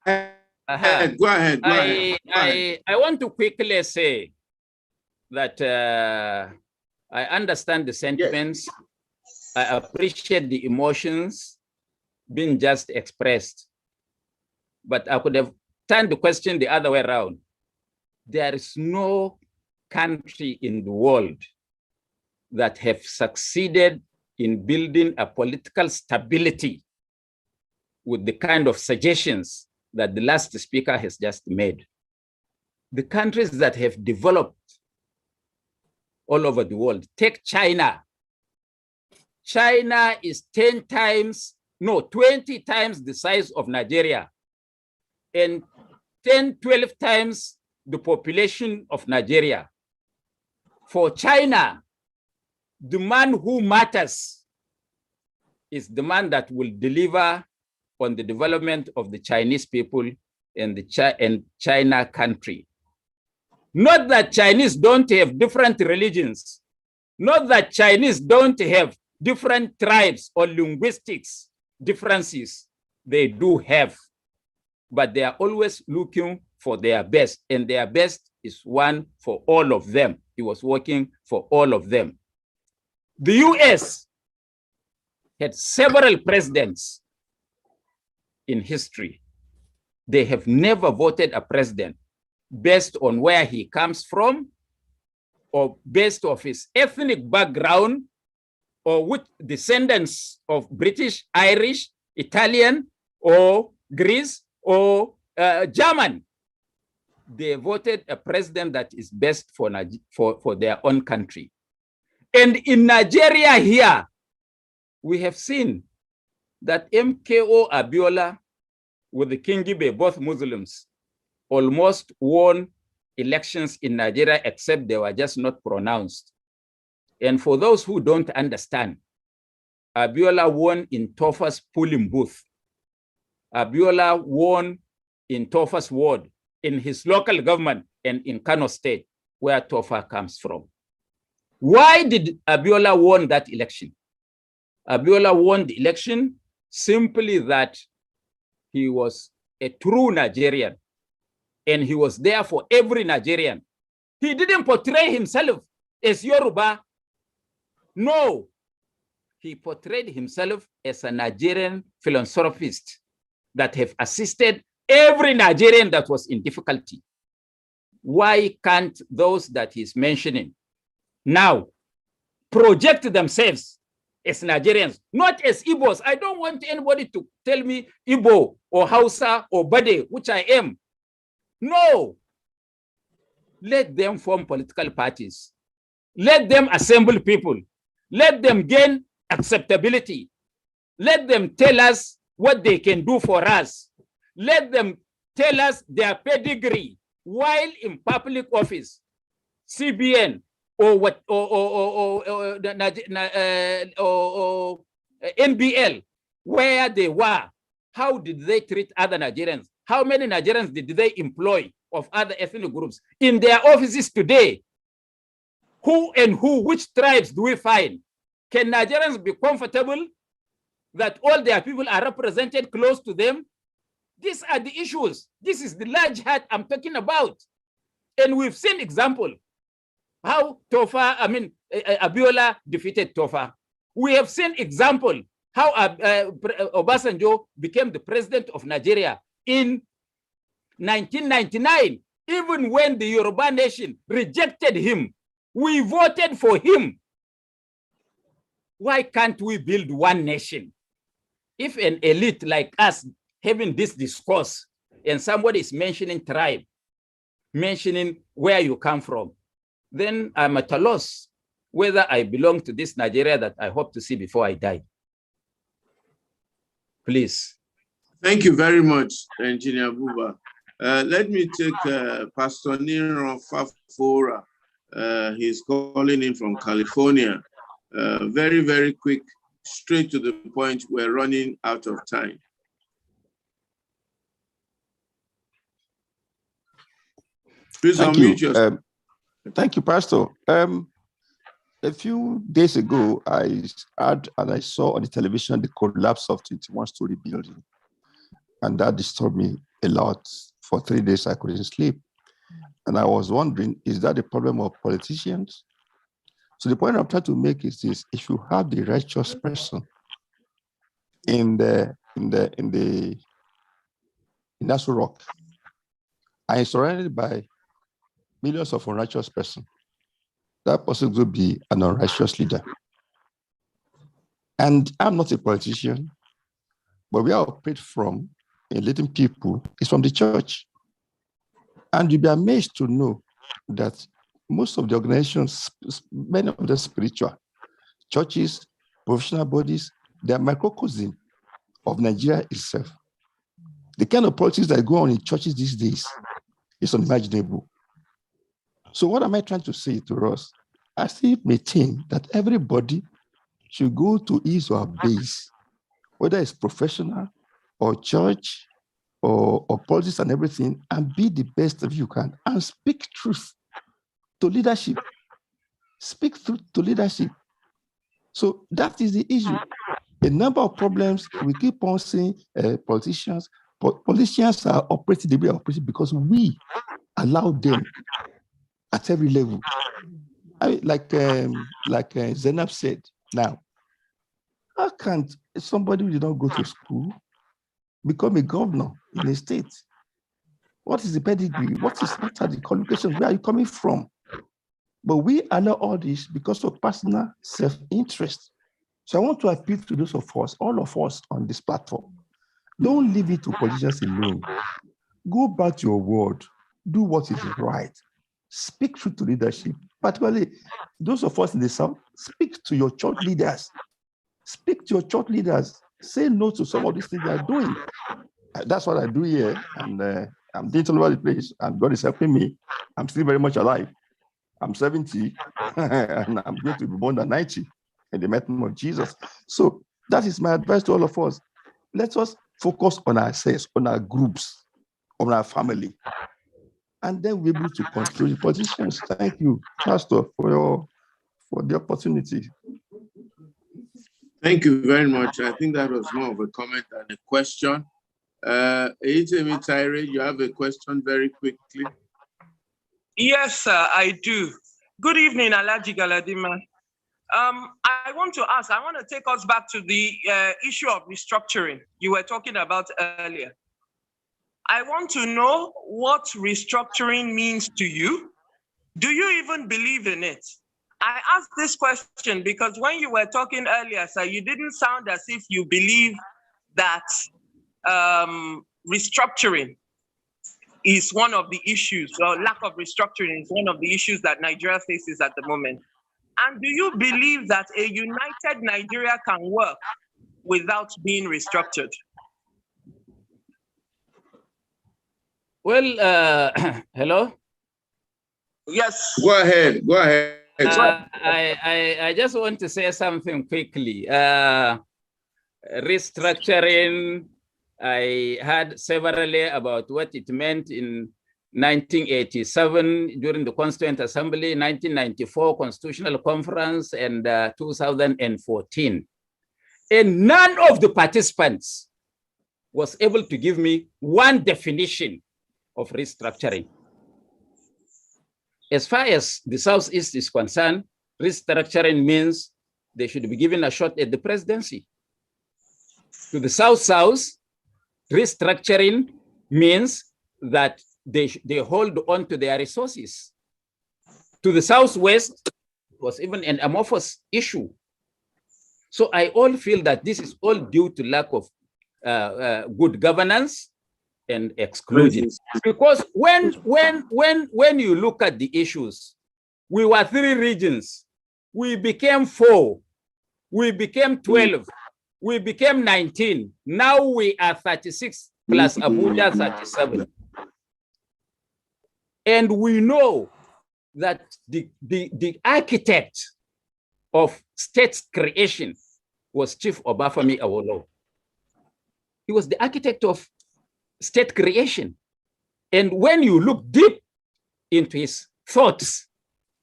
ahead. Go ahead. I want to quickly say that I understand the sentiments. Yes. I appreciate the emotions being just expressed. But I could have turned the question the other way around. There is no country in the world that have succeeded in building a political stability with the kind of suggestions that the last speaker has just made. The countries that have developed all over the world, take China. China is 20 times the size of Nigeria and 10, 12 times the population of Nigeria. For China, the man who matters is the man that will deliver on the development of the Chinese people and the China country. Not that Chinese don't have different religions, not that Chinese don't have different tribes or linguistics differences. They do have, but they are always looking for their best, and their best is one for all of them. He was working for all of them. The US had several presidents in history. They have never voted a president based on where he comes from or based on his ethnic background or with descendants of British, Irish, Italian, or Greece, or German. They voted a president that is best for their own country. And in Nigeria here, we have seen that MKO Abiola with the Kingibe, both Muslims, almost won elections in Nigeria, except they were just not pronounced. And for those who don't understand, Abiola won in Tofa's polling booth. Abiola won in Tofa's ward, in his local government, and in Kano State, where Tofa comes from. Why did Abiola won that election? Abiola won the election simply that he was a true Nigerian, and he was there for every Nigerian. He didn't portray himself as Yoruba. No, he portrayed himself as a Nigerian philanthropist that have assisted every Nigerian that was in difficulty. Why can't those that he's mentioning now project themselves as Nigerians, not as Igbos? I don't want anybody to tell me Igbo or Hausa or Bade, which I am. No. Let them form political parties. Let them assemble people. Let them gain acceptability. Let them tell us what they can do for us. Let them tell us their pedigree while in public office. CBN, or what, or NBL, where they were, how did they treat other Nigerians? How many Nigerians did they employ of other ethnic groups in their offices today? Who and who, which tribes do we find? Can Nigerians be comfortable that all their people are represented close to them? These are the issues. This is the large heart I'm talking about. And we've seen example how Abiola defeated Tofa. We have seen example how Obasanjo became the president of Nigeria in 1999. Even when the Yoruba nation rejected him, we voted for him. Why can't we build one nation? If an elite like us having this discourse and somebody is mentioning tribe, mentioning where you come from, then I'm at a loss whether I belong to this Nigeria that I hope to see before I die. Please. Thank you very much, Engineer Buba. Let me take Pastor Niro Fafora. He's calling in from California. Very, very quick, straight to the point. We're running out of time. Please unmute yourself. Thank you, Pastor. A few days ago, I heard and I saw on the television the collapse of 21-story building. And that disturbed me a lot. For 3 days, I couldn't sleep. And I was wondering, is that a problem of politicians? So the point I'm trying to make is this: if you have the righteous person in Nassau Rock, and surrounded by millions of unrighteous persons, that person will be an unrighteous leader. And I'm not a politician, but we are operated from in leading people is from the church. And you'll be amazed to know that most of the organizations, many of the spiritual churches, professional bodies, they are microcosm of Nigeria itself. The kind of politics that go on in churches these days is unimaginable. So what am I trying to say to us? I still maintain that everybody should go to his or her base, whether it's professional or church or politics and everything, and be the best of you can and speak truth to leadership. Speak truth to leadership. So that is the issue. A number of problems we keep on saying politicians, but politicians are operating the way they are operating because we allow them at every level. I mean, like Zainab said, now, how can somebody who did not go to school become a governor in a state? What is the pedigree? What are the qualifications? Where are you coming from? But we allow all this because of personal self-interest. So I want to appeal to those of us, all of us on this platform. Don't leave it to politicians alone. Go back to your word. Do what is right. Speak truth to leadership. Particularly those of us in the South, speak to your church leaders. Speak to your church leaders. Say no to some of these things they are doing. That's what I do here. And I'm doing it all over the place. And God is helping me. I'm still very much alive. I'm 70 and I'm going to be born at 90 in the mighty name of Jesus. So that is my advice to all of us. Let us focus on ourselves, on our groups, on our family. And then we'll be able to control the politicians. Thank you, Pastor, for the opportunity. Thank you very much. I think that was more of a comment than a question. Eitemi Tyre, you have a question very quickly. Yes, sir, I do. Good evening, Alhaji Galadima. I want to take us back to the issue of restructuring you were talking about earlier. I want to know what restructuring means to you. Do you even believe in it? I asked this question because when you were talking earlier, sir, you didn't sound as if you believe that restructuring is one of the issues, or lack of restructuring is one of the issues that Nigeria faces at the moment. And do you believe that a united Nigeria can work without being restructured? Well, hello? Yes. Go ahead. I just want to say something quickly. Restructuring, I heard severally about what it meant in 1987 during the Constituent Assembly, 1994 Constitutional Conference, and 2014. And none of the participants was able to give me one definition of restructuring. As far as the Southeast is concerned, restructuring means they should be given a shot at the presidency. To the South-South, restructuring means that they hold on to their resources. To the Southwest, it was even an amorphous issue. So I all feel that this is all due to lack of good governance and exclusion. Because when you look at the issues, we were 3 regions, we became 4, we became 12, we became 19. Now we are 36 plus Abuja 37. And we know that the architect of state creation was Chief Obafemi Awolowo. He was the architect of state creation. And when you look deep into his thoughts,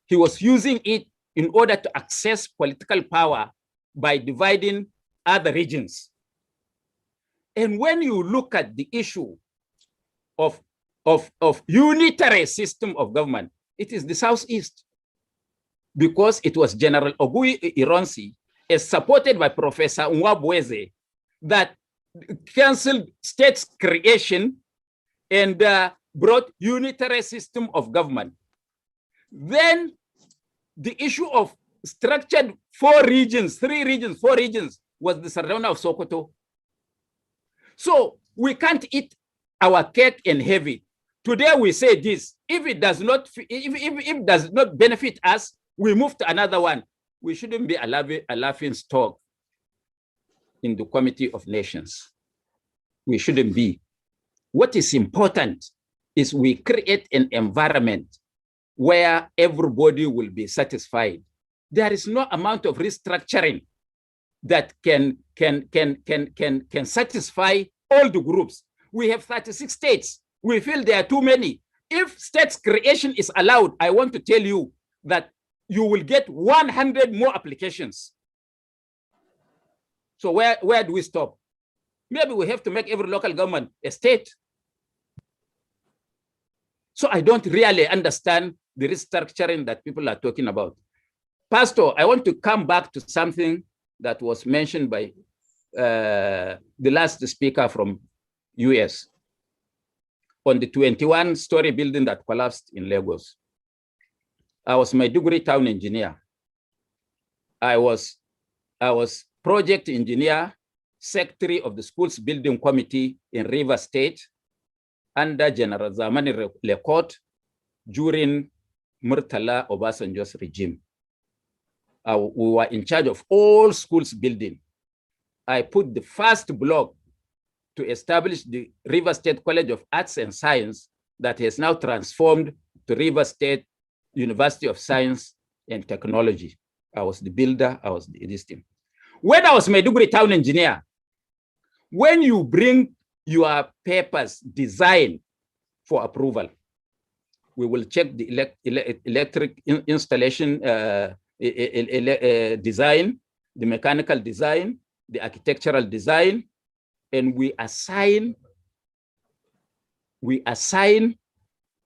he was using it in order to access political power by dividing other regions. And when you look at the issue of unitary system of government, it is the Southeast, because it was General Ogui Ironsi, as supported by Professor Nwabweze, that canceled states creation and brought unitary system of government. Then the issue of structured 4 regions, 3 regions, 4 regions was the Sardauna of Sokoto. So we can't eat our cake and have it. Today we say this. If it does not, if it does not benefit us, we move to another one. We shouldn't be a laughing stock in the Committee of Nations. We shouldn't be. What is important is we create an environment where everybody will be satisfied. There is no amount of restructuring that can satisfy all the groups. We have 36 states. We feel there are too many. If states creation is allowed, I want to tell you that you will get 100 more applications. So where do we stop? Maybe we have to make every local government a state. So I don't really understand the restructuring that people are talking about. Pastor, I want to come back to something that was mentioned by the last speaker from US on the 21-story building that collapsed in Lagos. I was Maiduguri town engineer. I was project engineer, secretary of the schools building committee in Rivers State under General Zamani Lekot during Murtala Obasanjo's regime. We were in charge of all schools building. I put the first block to establish the Rivers State College of Arts and Science that has now transformed to Rivers State University of Science and Technology. I was the builder, I was this team. When I was Maiduguri town engineer, when you bring your papers design for approval, we will check the electric installation design, the mechanical design, the architectural design, and we assign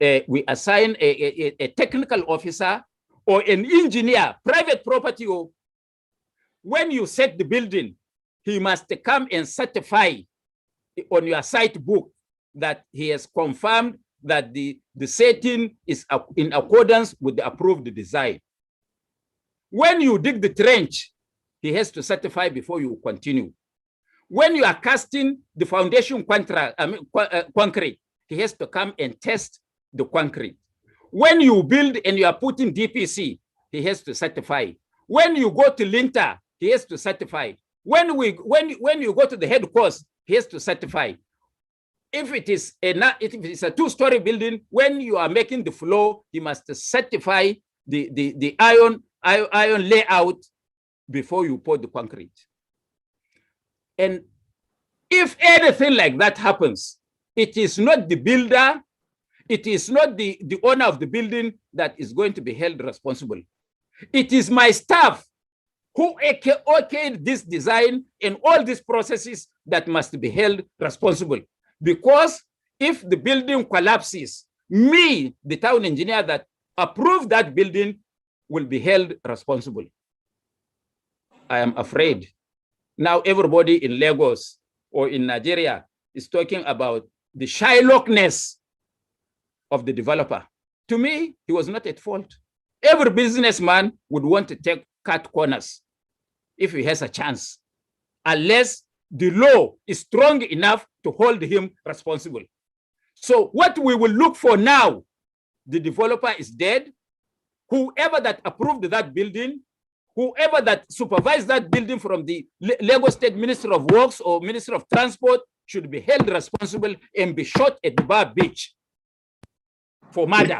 a technical officer or an engineer, private property. When you set the building, he must come and certify on your site book that he has confirmed that the setting is in accordance with the approved design. When you dig the trench, he has to certify before you continue. When you are casting the foundation concrete, he has to come and test the concrete. When you build and you are putting DPC, he has to certify. When you go to linter, he has to certify. When you go to the head course, he has to certify. If it is a 2-story building, when you are making the floor, he must certify the iron layout before you pour the concrete. And if anything like that happens, it is not the builder, it is not the owner of the building that is going to be held responsible. It is my staff who okayed this design and all these processes that must be held responsible. Because if the building collapses, me, the town engineer that approved that building, will be held responsible. I am afraid. Now everybody in Lagos or in Nigeria is talking about the Shylockness of the developer. To me, he was not at fault. Every businessman would want to cut corners if he has a chance, unless the law is strong enough to hold him responsible. So what we will look for now, the developer is dead. Whoever that approved that building, whoever that supervised that building from the Lagos State Minister of Works or Minister of Transport should be held responsible and be shot at the Bar Beach for murder.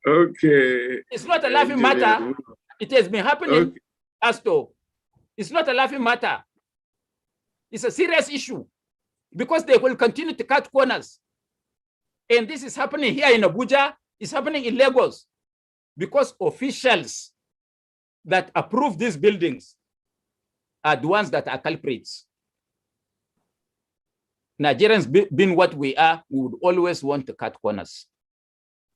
Okay. It's not a laughing matter. It has been happening, Pastor. It's not a laughing matter. It's a serious issue because they will continue to cut corners. And this is happening here in Abuja. It's happening in Lagos because officials that approve these buildings are the ones that are culprits. Nigerians being what we are, we would always want to cut corners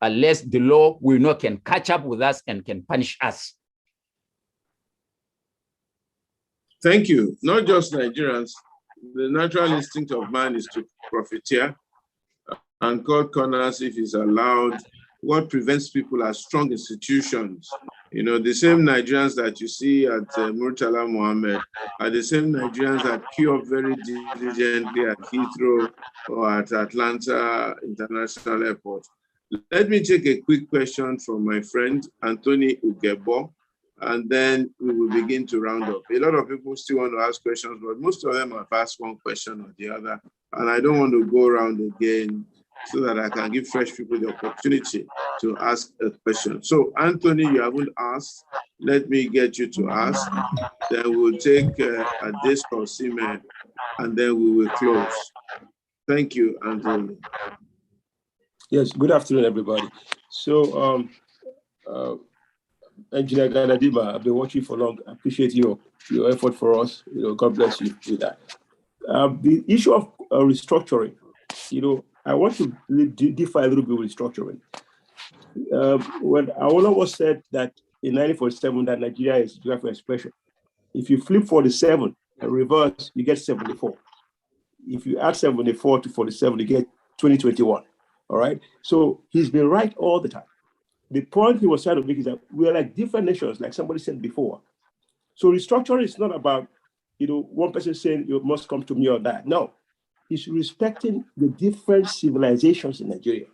unless the law we know can catch up with us and can punish us. Thank you. Not just Nigerians. The natural instinct of man is to profiteer and cut corners if it's allowed. What prevents people are strong institutions. You know, the same Nigerians that you see at Murtala Mohammed are the same Nigerians that queue up very diligently at Heathrow or at Atlanta International Airport. Let me take a quick question from my friend, Anthony Ugebo, and then we will begin to round up. A lot of people still want to ask questions, but most of them have asked one question or the other, and I don't want to go around again so that I can give fresh people the opportunity to ask a question. So, Anthony, you haven't asked. Let me get you to ask. Then we'll take a disc or Siemens, and then we will close. Thank you, Anthony. Yes, good afternoon, everybody. So, Engineer Galadima, I've been watching for long. I appreciate your effort for us. You know, God bless you with that. The issue of restructuring, you know, I want to define a little bit with restructuring. When Awolowo said that in 1947 that Nigeria is geographical expression, if you flip 47 and reverse, you get 74. If you add 74 to 47, you get 2021. All right. So he's been right all the time. The point he was trying to make is that we are like different nations, like somebody said before. So restructuring is not about, you know, one person saying you must come to me or that. No, it's respecting the different civilizations in Nigeria.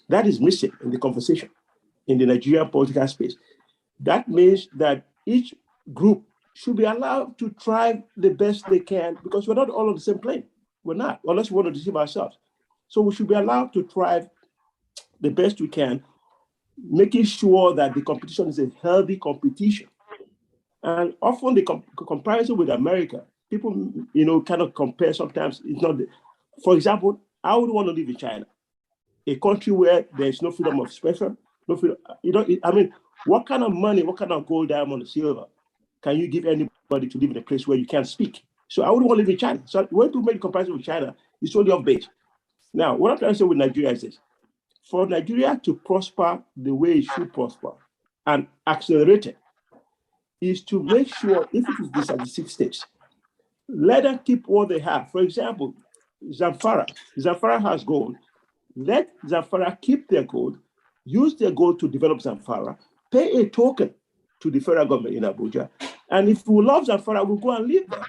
That is missing in the conversation in the Nigerian political space. That means that each group should be allowed to try the best they can because we're not all on the same plane. We're not, unless we want to deceive ourselves. So we should be allowed to thrive the best we can, making sure that the competition is a healthy competition. And often the comparison with America, people, you know, cannot compare sometimes. It's not, for example, I would want to live in China, a country where there's no freedom of expression, no freedom, you know, I mean, what kind of money, what kind of gold, diamond, silver can you give anybody to live in a place where you can't speak? So I would want to live in China. So when to make a comparison with China, it's only off base. Now, what I'm trying to say with Nigeria is this. For Nigeria to prosper the way it should prosper and accelerate it is to make sure, if it is this at the 6 states, let them keep what they have. For example, Zamfara has gold. Let Zamfara keep their gold, use their gold to develop Zamfara, pay a token to the federal government in Abuja. And if we love Zamfara, we'll go and live there.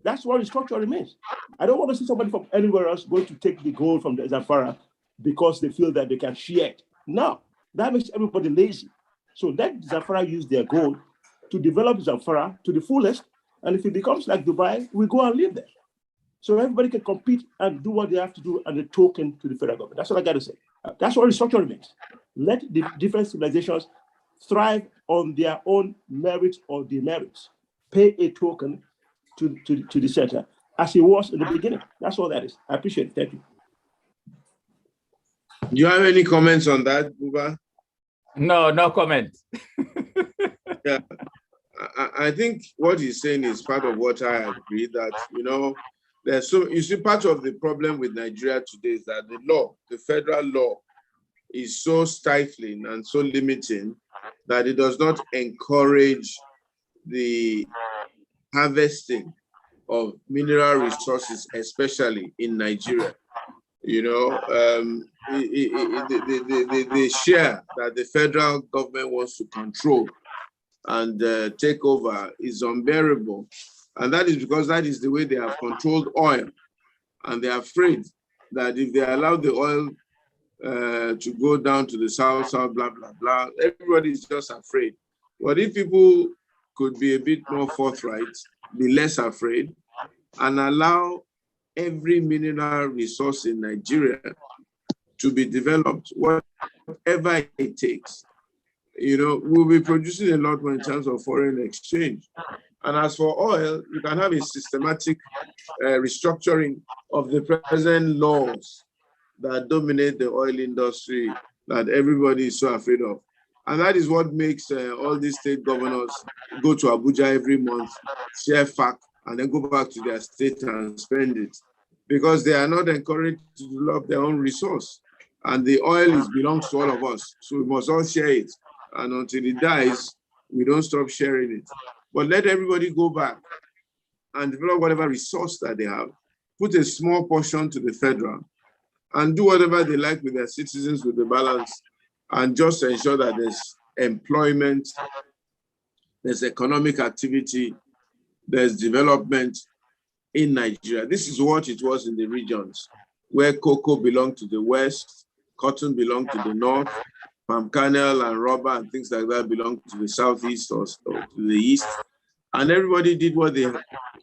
That's what restructuring means. I don't want to see somebody from anywhere else going to take the gold from the Zamfara because they feel that they can share it. No, that makes everybody lazy. So let Zamfara use their gold to develop Zamfara to the fullest. And if it becomes like Dubai, we go and live there. So everybody can compete and do what they have to do and a token to the federal government. That's what I got to say. That's what restructuring means. Let the different civilizations thrive on their own merits or demerits. Pay a token to the center, as it was in the beginning. That's all that is. I appreciate it. Thank you. Do you have any comments on that, Buba? No, no comment. Yeah, I think what he's saying is part of what I agree that, you know, there's so, you see, part of the problem with Nigeria today is that the law, the federal law, is so stifling and so limiting that it does not encourage the harvesting of mineral resources, especially in Nigeria. You know, the share that the federal government wants to control and take over is unbearable. And that is because that is the way they have controlled oil. And they're afraid that if they allow the oil to go down to the south, blah, blah, blah, everybody's just afraid. But if people could be a bit more forthright, be less afraid, and allow every mineral resource in Nigeria to be developed, whatever it takes, you know, we'll be producing a lot more in terms of foreign exchange. And as for oil, you can have a systematic restructuring of the present laws that dominate the oil industry that everybody is so afraid of. And that is what makes all these state governors go to Abuja every month, share fact, and then go back to their state and spend it. Because they are not encouraged to develop their own resource. And the oil belongs to all of us. So we must all share it. And until it dies, we don't stop sharing it. But let everybody go back and develop whatever resource that they have, put a small portion to the federal, and do whatever they like with their citizens with the balance, and just ensure that there's employment, there's economic activity, there's development in Nigeria. This is what it was in the regions where cocoa belonged to the west, cotton belonged to the north, palm kernel and rubber and things like that belonged to the southeast or to the east. And everybody did what they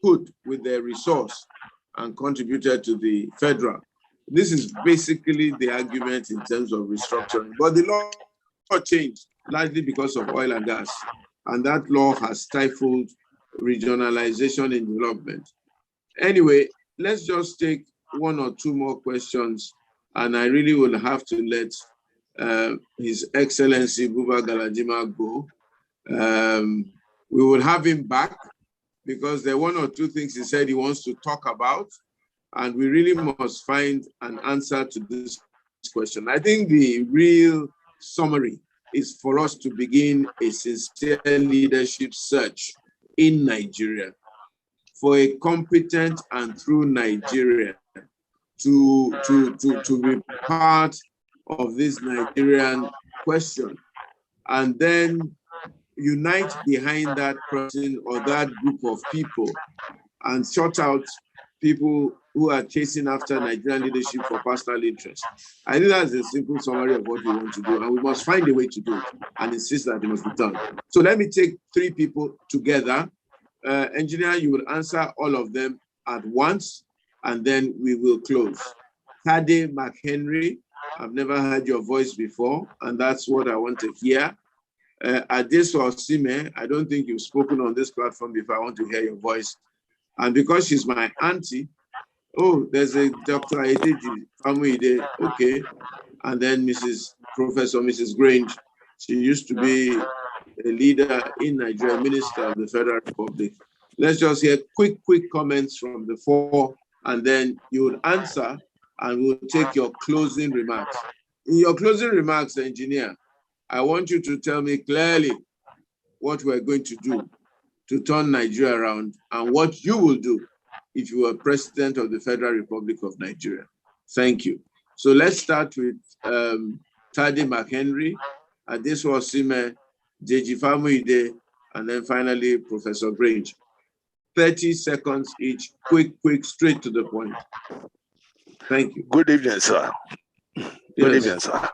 could with their resource and contributed to the federal. This is basically the argument in terms of restructuring. But the law changed largely because of oil and gas. And that law has stifled regionalization in development. Anyway, let's just take one or two more questions. And I really will have to let His Excellency Buba Galadima go. We will have him back because there are one or two things he said he wants to talk about. And we really must find an answer to this question. I think the real summary is for us to begin a sincere leadership search in Nigeria for a competent and true Nigeria to be part of this Nigerian question, and then unite behind that person or that group of people and shut out people who are chasing after Nigerian leadership for personal interest. I think that's a simple summary of what we want to do, and we must find a way to do it and insist that it must be done. So let me take three people together. Engineer, you will answer all of them at once, and then we will close. Tade McHenry, I've never heard your voice before, and that's what I want to hear. Adeso Osime, I don't think you've spoken on this platform before. I want to hear your voice. And because she's my auntie, oh, there's a Dr. Adeji Famuide, okay. And then Professor Mrs. Grange, she used to be a leader in Nigeria, Minister of the Federal Republic. Let's just hear quick comments from the four, and then you will answer, and we'll take your closing remarks. In your closing remarks, engineer, I want you to tell me clearly what we're going to do to turn Nigeria around and what you will do if you were president of the Federal Republic of Nigeria. Thank you. So let's start with Tade McHenry, Adeso Osime, Deji Famuide, and then finally Professor Grange. 30 seconds each, quick, straight to the point. Thank you. Good evening, sir. Good evening, sir.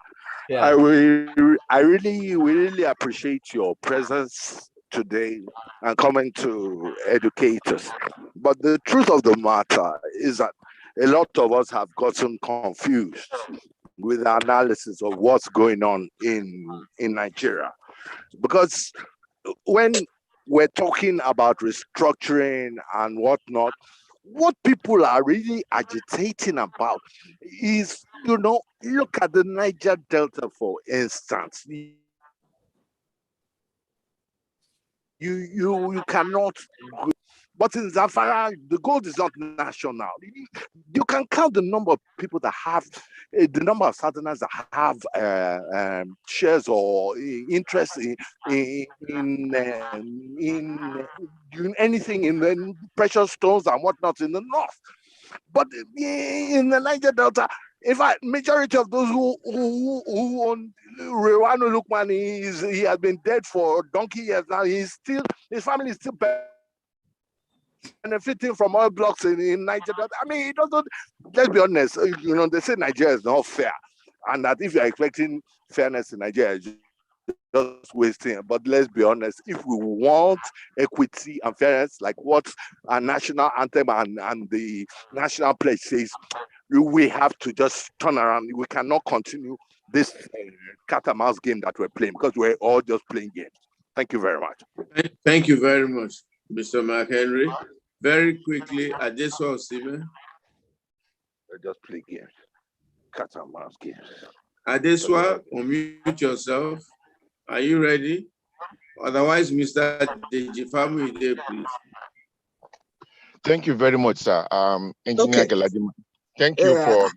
Yeah. I really appreciate your presence today and coming to educate us. But the truth of the matter is that a lot of us have gotten confused with the analysis of what's going on in Nigeria. Because when we're talking about restructuring and whatnot, what people are really agitating about is, look at the Niger Delta, for instance. You cannot, but in Zamfara, the gold is not national. You can count the number of people that have, the number of Southerners that have shares or interest in anything in the precious stones and whatnot in the north. But in the Niger Delta, in fact, majority of those who own Rewanu Lukman, he has been dead for donkey years now. His family is still benefiting from oil blocks in Niger Delta. I mean, it doesn't, let's be honest, they say Nigeria is not fair. And that if you're expecting fairness in Nigeria, just wasting. But let's be honest, if we want equity and fairness, like what our national anthem and the national pledge says, we have to just turn around. We cannot continue this cat and mouse game that we're playing, because we're all just playing games. Thank you very much. Thank you very much, Mr. McHenry. Very quickly, Adeso Steven. We're just playing games. Cat and mouse games. Adeswa, unmute yourself. Are you ready? Otherwise, Mr. Dejifamu, please. Thank you very much, sir. Engineer Galadima. Thank you for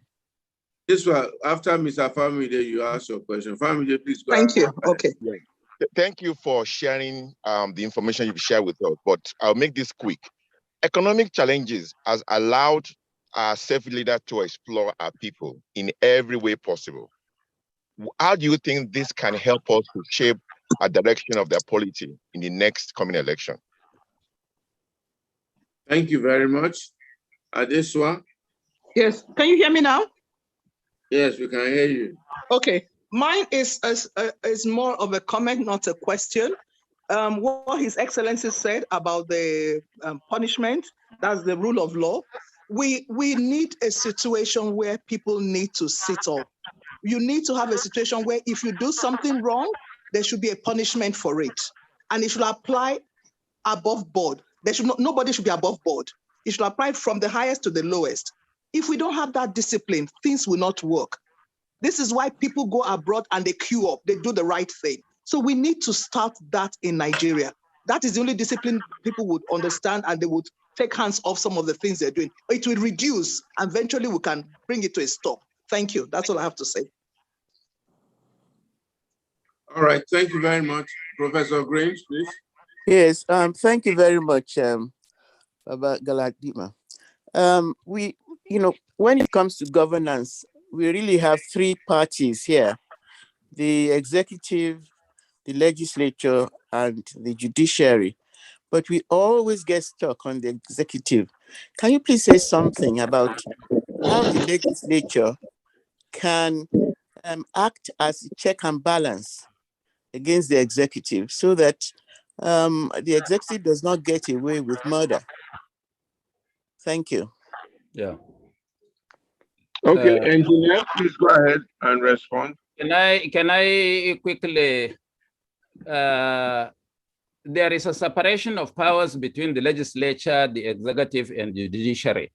this one. After Mr. Famide, you ask your question. Famide, please go Thank ahead. you. Okay. Yeah. Thank you for sharing the information you've shared with us, but I'll make this quick. Economic challenges has allowed our self leader to explore our people in every way possible. How do you think this can help us to shape a direction of their polity in the next coming election? Thank you very much. Adeswa. Yes, can you hear me now? Yes, we can hear you. Okay, mine is more of a comment, not a question. What His Excellency said about the punishment, that's the rule of law. We need a situation where people need to sit up. You need to have a situation where if you do something wrong, there should be a punishment for it. And it should apply above board. Nobody should be above board. It should apply from the highest to the lowest. If we don't have that discipline, things will not work. This is why people go abroad and they queue up, they do the right thing. So we need to start that in Nigeria. That is the only discipline people would understand, and they would take hands off some of the things they're doing. It will reduce, and eventually we can bring it to a stop. Thank you. That's all I have to say. All right. Thank you very much. Professor Grange, please. Yes. Thank you very much, Buba Galadima. When it comes to governance, we really have three parties here: the executive, the legislature, and the judiciary. But we always get stuck on the executive. Can you please say something about how the legislature can act as a check and balance against the executive, so that the executive does not get away with murder? Thank you. Yeah. Okay, engineer, please go ahead and respond. Can I quickly? There is a separation of powers between the legislature, the executive, and the judiciary.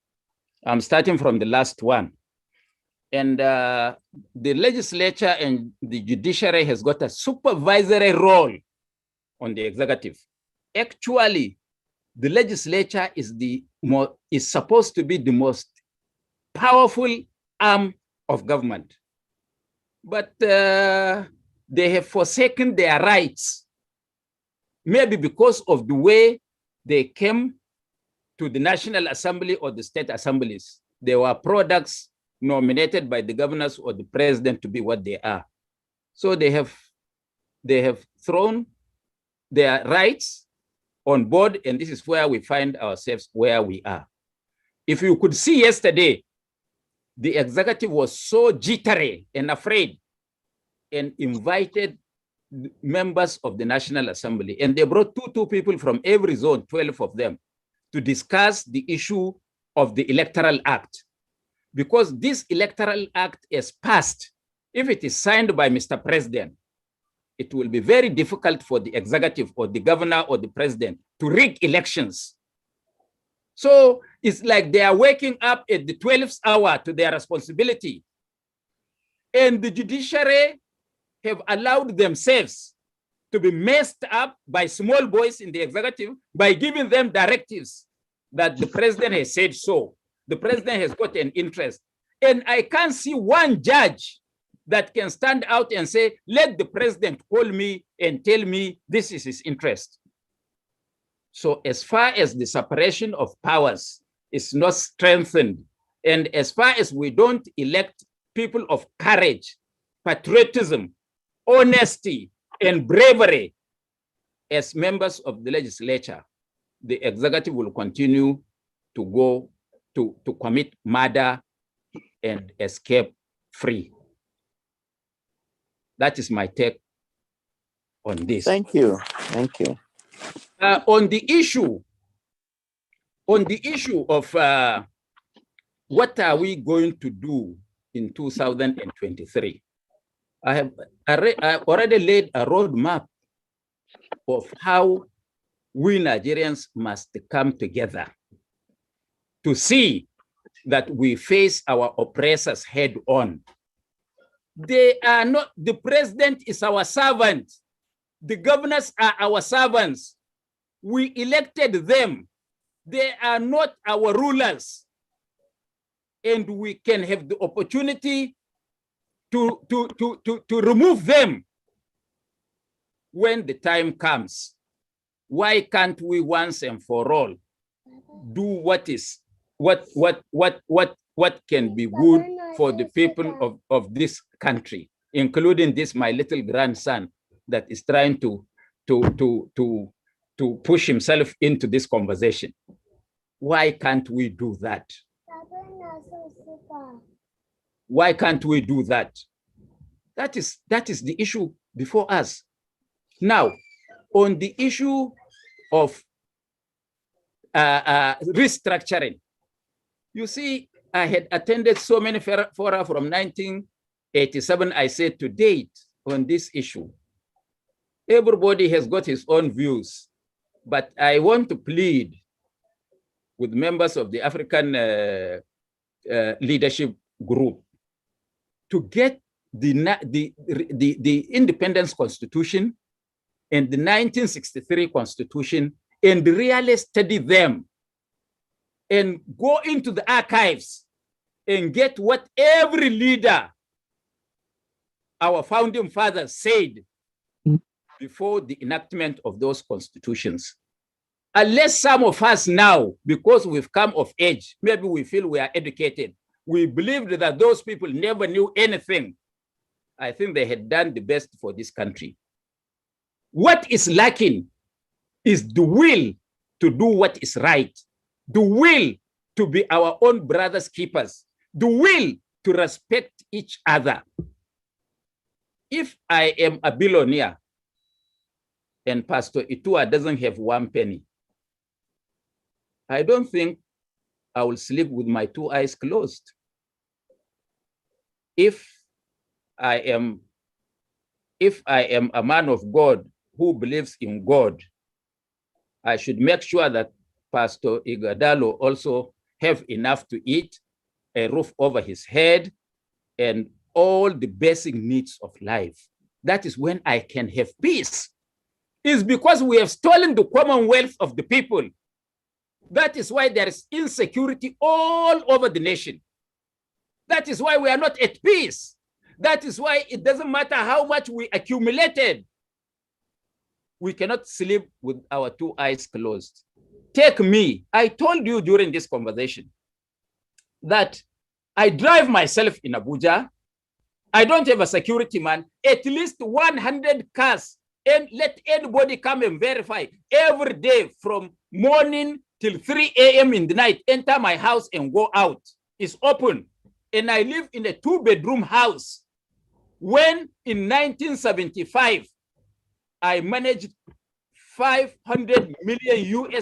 I'm starting from the last one. And the legislature and the judiciary has got a supervisory role on the executive. Actually, the legislature is supposed to be the most powerful arm of government. But they have forsaken their rights, maybe because of the way they came to the National Assembly or the state assemblies. They were products nominated by the governors or the president to be what they are. So they have thrown their rights on board, and this is where we find ourselves where we are. If you could see yesterday, the executive was so jittery and afraid, and invited members of the National Assembly. And they brought two people from every zone, 12 of them, to discuss the issue of the Electoral Act. Because this Electoral Act is passed if it is signed by Mr. President, it will be very difficult for the executive or the governor or the president to rig elections. So it's like they are waking up at the 12th hour to their responsibility. And the judiciary have allowed themselves to be messed up by small boys in the executive by giving them directives that the president has said so. The president has got an interest. And I can't see one judge that can stand out and say, let the president call me and tell me this is his interest. So as far as the separation of powers is not strengthened, and as far as we don't elect people of courage, patriotism, honesty, and bravery as members of the legislature, the executive will continue to go to commit murder and escape free. That is my take on this. Thank you. Thank you. On the issue of what are we going to do in 2023, I have already laid a roadmap of how we Nigerians must come together to see that we face our oppressors head on. They are not, the president is our servant. The governors are our servants. We elected them. They are not our rulers. And we can have the opportunity to remove them when the time comes. Why can't we once and for all do what can be good for the people of this country, including this my little grandson that is trying to push himself into this conversation? Why can't we do that? Why can't we do that? That is the issue before us. Now, on the issue of restructuring, you see, I had attended so many fora from 1987, I said, to date on this issue. Everybody has got his own views, but I want to plead with members of the African leadership group to get the Independence Constitution and the 1963 Constitution and really study them and go into the archives and get what every leader, our founding fathers, said before the enactment of those constitutions. Unless some of us now, because we've come of age, maybe we feel we are educated, we believed that those people never knew anything. I think they had done the best for this country. What is lacking is the will to do what is right, the will to be our own brothers' keepers, the will to respect each other. If I am a billionaire and Pastor Itua doesn't have 1 penny, I don't think I will sleep with my 2 eyes closed. If I am a man of God who believes in God, I should make sure that Pastor Ighodalo also have enough to eat, a roof over his head, and all the basic needs of life. That is when I can have peace. It's because we have stolen the commonwealth of the people. That is why there is insecurity all over the nation. That is why we are not at peace. That is why it doesn't matter how much we accumulated. We cannot sleep with our 2 eyes closed. Take me. I told you during this conversation that I drive myself in Abuja. I don't have a security man. At least 100 cars, and let anybody come and verify every day from morning till 3 a.m. in the night, enter my house and go out. It's open. And I live in a 2-bedroom house. When in 1975, I managed $500 million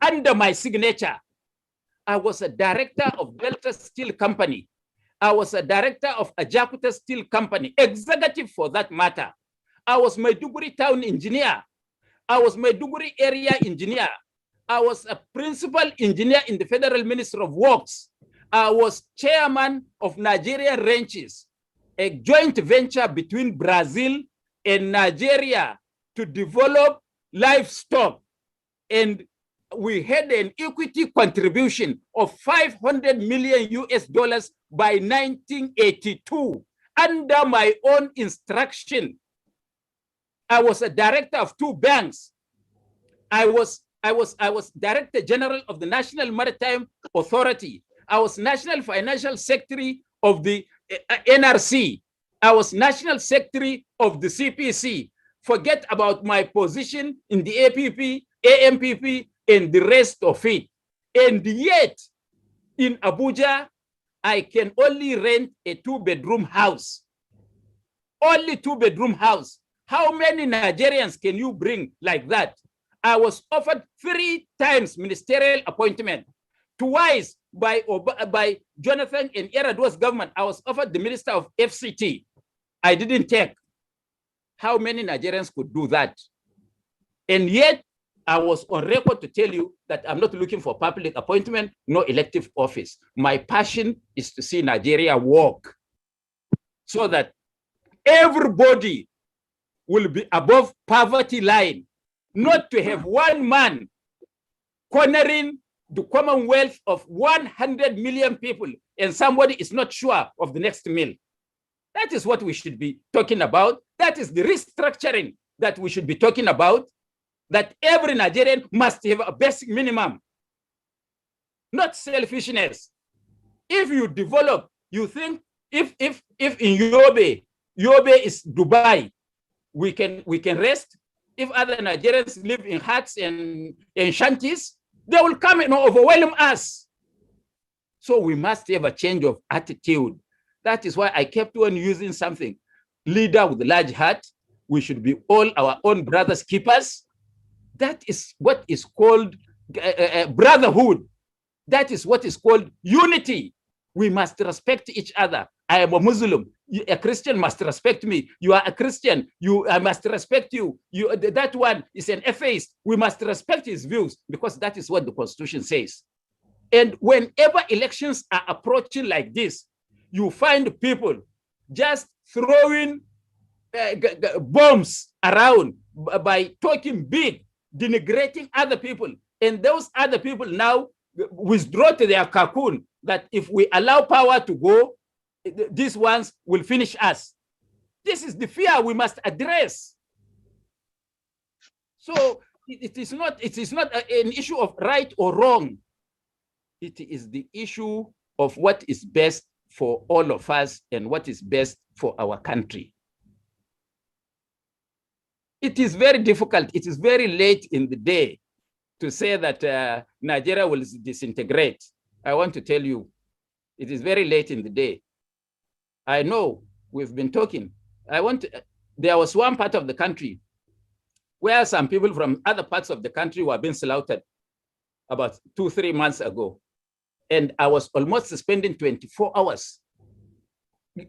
under my signature. I was a director of Delta Steel Company. I was a director of Ajakuta Steel Company, executive for that matter. I was Maiduguri town engineer. I was Maiduguri area engineer. I was a principal engineer in the Federal Ministry of Works. I was chairman of Nigerian Ranches, a joint venture between Brazil and Nigeria to develop livestock. And we had an equity contribution of 500 million US dollars by 1982 under my own instruction. I was a director of 2 banks. I was Director General of the National Maritime Authority. I was National Financial Secretary of the NRC. I was National Secretary of the CPC. Forget about my position in the APP, AMPP, and the rest of it. And yet, in Abuja, I can only rent a 2-bedroom house. Only 2-bedroom house. How many Nigerians can you bring like that? I was offered 3 times ministerial appointment. Twice by Jonathan and Eradua's government, I was offered the Minister of FCT. I didn't take. How many Nigerians could do that? And yet, I was on record to tell you that I'm not looking for public appointment, no elective office. My passion is to see Nigeria walk so that everybody will be above poverty line, not to have one man cornering the commonwealth of 100 million people and somebody is not sure of the next meal. That is what we should be talking about. That is the restructuring that we should be talking about, that every Nigerian must have a basic minimum, not selfishness. If you develop, you think if in Yobe is Dubai, we can rest. If other Nigerians live in huts and shanties, they will come and overwhelm us. So we must have a change of attitude. That is why I kept on using something. Leader with a large heart. We should be all our own brothers keepers. That is what is called brotherhood. That is what is called unity. We must respect each other. I am a Muslim. A Christian must respect me. You are a Christian. I must respect you. That one is an atheist. We must respect his views because that is what the Constitution says. And whenever elections are approaching like this, you find people just throwing bombs around by talking big, denigrating other people. And those other people now withdraw to their cocoon that if we allow power to go, these ones will finish us. This is the fear we must address. So it is not an issue of right or wrong. It is the issue of what is best for all of us and what is best for our country. It is very difficult. It is very late in the day to say that Nigeria will disintegrate. I want to tell you, it is very late in the day. I know we've been talking. There was one part of the country where some people from other parts of the country were being slaughtered about 2-3 months ago. And I was almost spending 24 hours.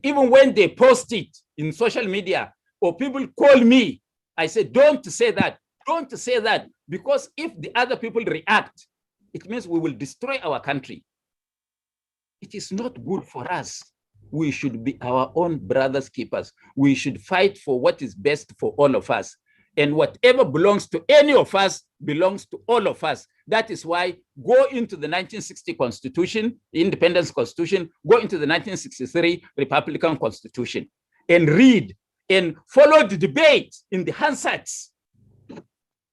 Even when they post it in social media or people call me, I said, don't say that. Don't say that, because if the other people react, it means we will destroy our country. It is not good for us. We should be our own brothers' keepers. We should fight for what is best for all of us. And whatever belongs to any of us belongs to all of us. That is why go into the 1960 Constitution, the Independence Constitution, go into the 1963 Republican Constitution and read and follow the debate in the Hansards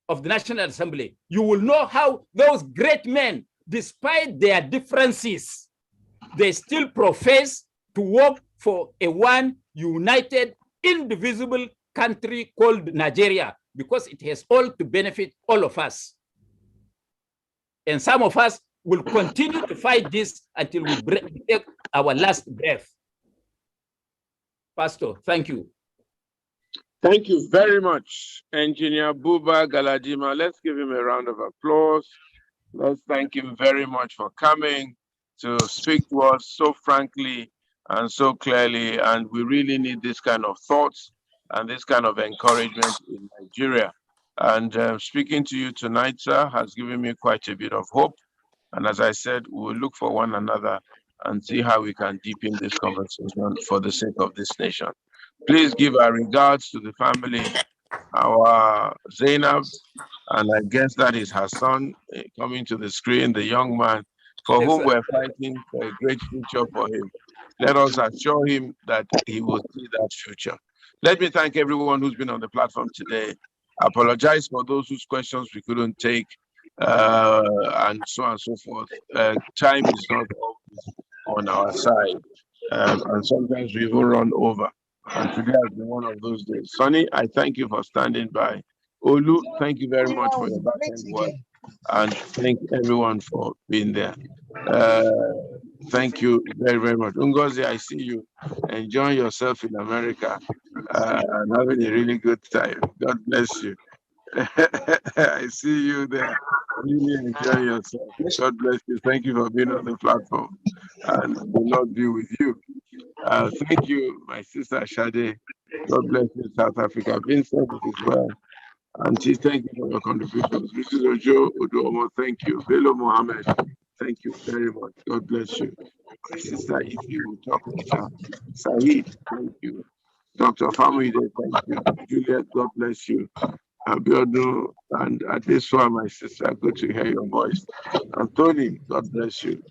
of the National Assembly. You will know how those great men, despite their differences, they still profess to work for a one united, indivisible country called Nigeria, because it has all to benefit all of us. And some of us will continue to fight this until we take our last breath. Pastor, thank you. Thank you very much, Engineer Buba Galadima. Let's give him a round of applause. Let's thank him very much for coming to speak to us so frankly and so clearly. And we really need this kind of thoughts and this kind of encouragement in Nigeria. And speaking to you tonight, sir, has given me quite a bit of hope. And as I said, we'll look for one another and see how we can deepen this conversation for the sake of this nation. Please give our regards to the family, our Zainab, and I guess that is her son coming to the screen, the young man for whom we're fighting for a great future for him. Let us assure him that he will see that future. Let me thank everyone who's been on the platform today. I apologize for those whose questions we couldn't take, and so on and so forth. Time is not always on our side, and sometimes we will run over. And today has been one of those days. Sonny, I thank you for standing by. Olu, thank you very much for your back-end work. And thank everyone for being there. Thank you very, very much. Ngozi, I see you enjoying yourself in America and having a really good time. God bless you. I see you there. Really enjoy yourself. God bless you. Thank you for being on the platform. And the Lord be with you. Thank you, my sister Shade. God bless you, South Africa. Vincent as well. Auntie, thank you for your contributions. Mrs. Ojo Oduomo, thank you. Bello Mohammed, thank you very much. God bless you. My sister, if you will talk later. Saeed, thank you. Dr. Famide, thank you. Juliet, God bless you. Abiodu and Adeswa, my sister, good to hear your voice. Anthony, God bless you.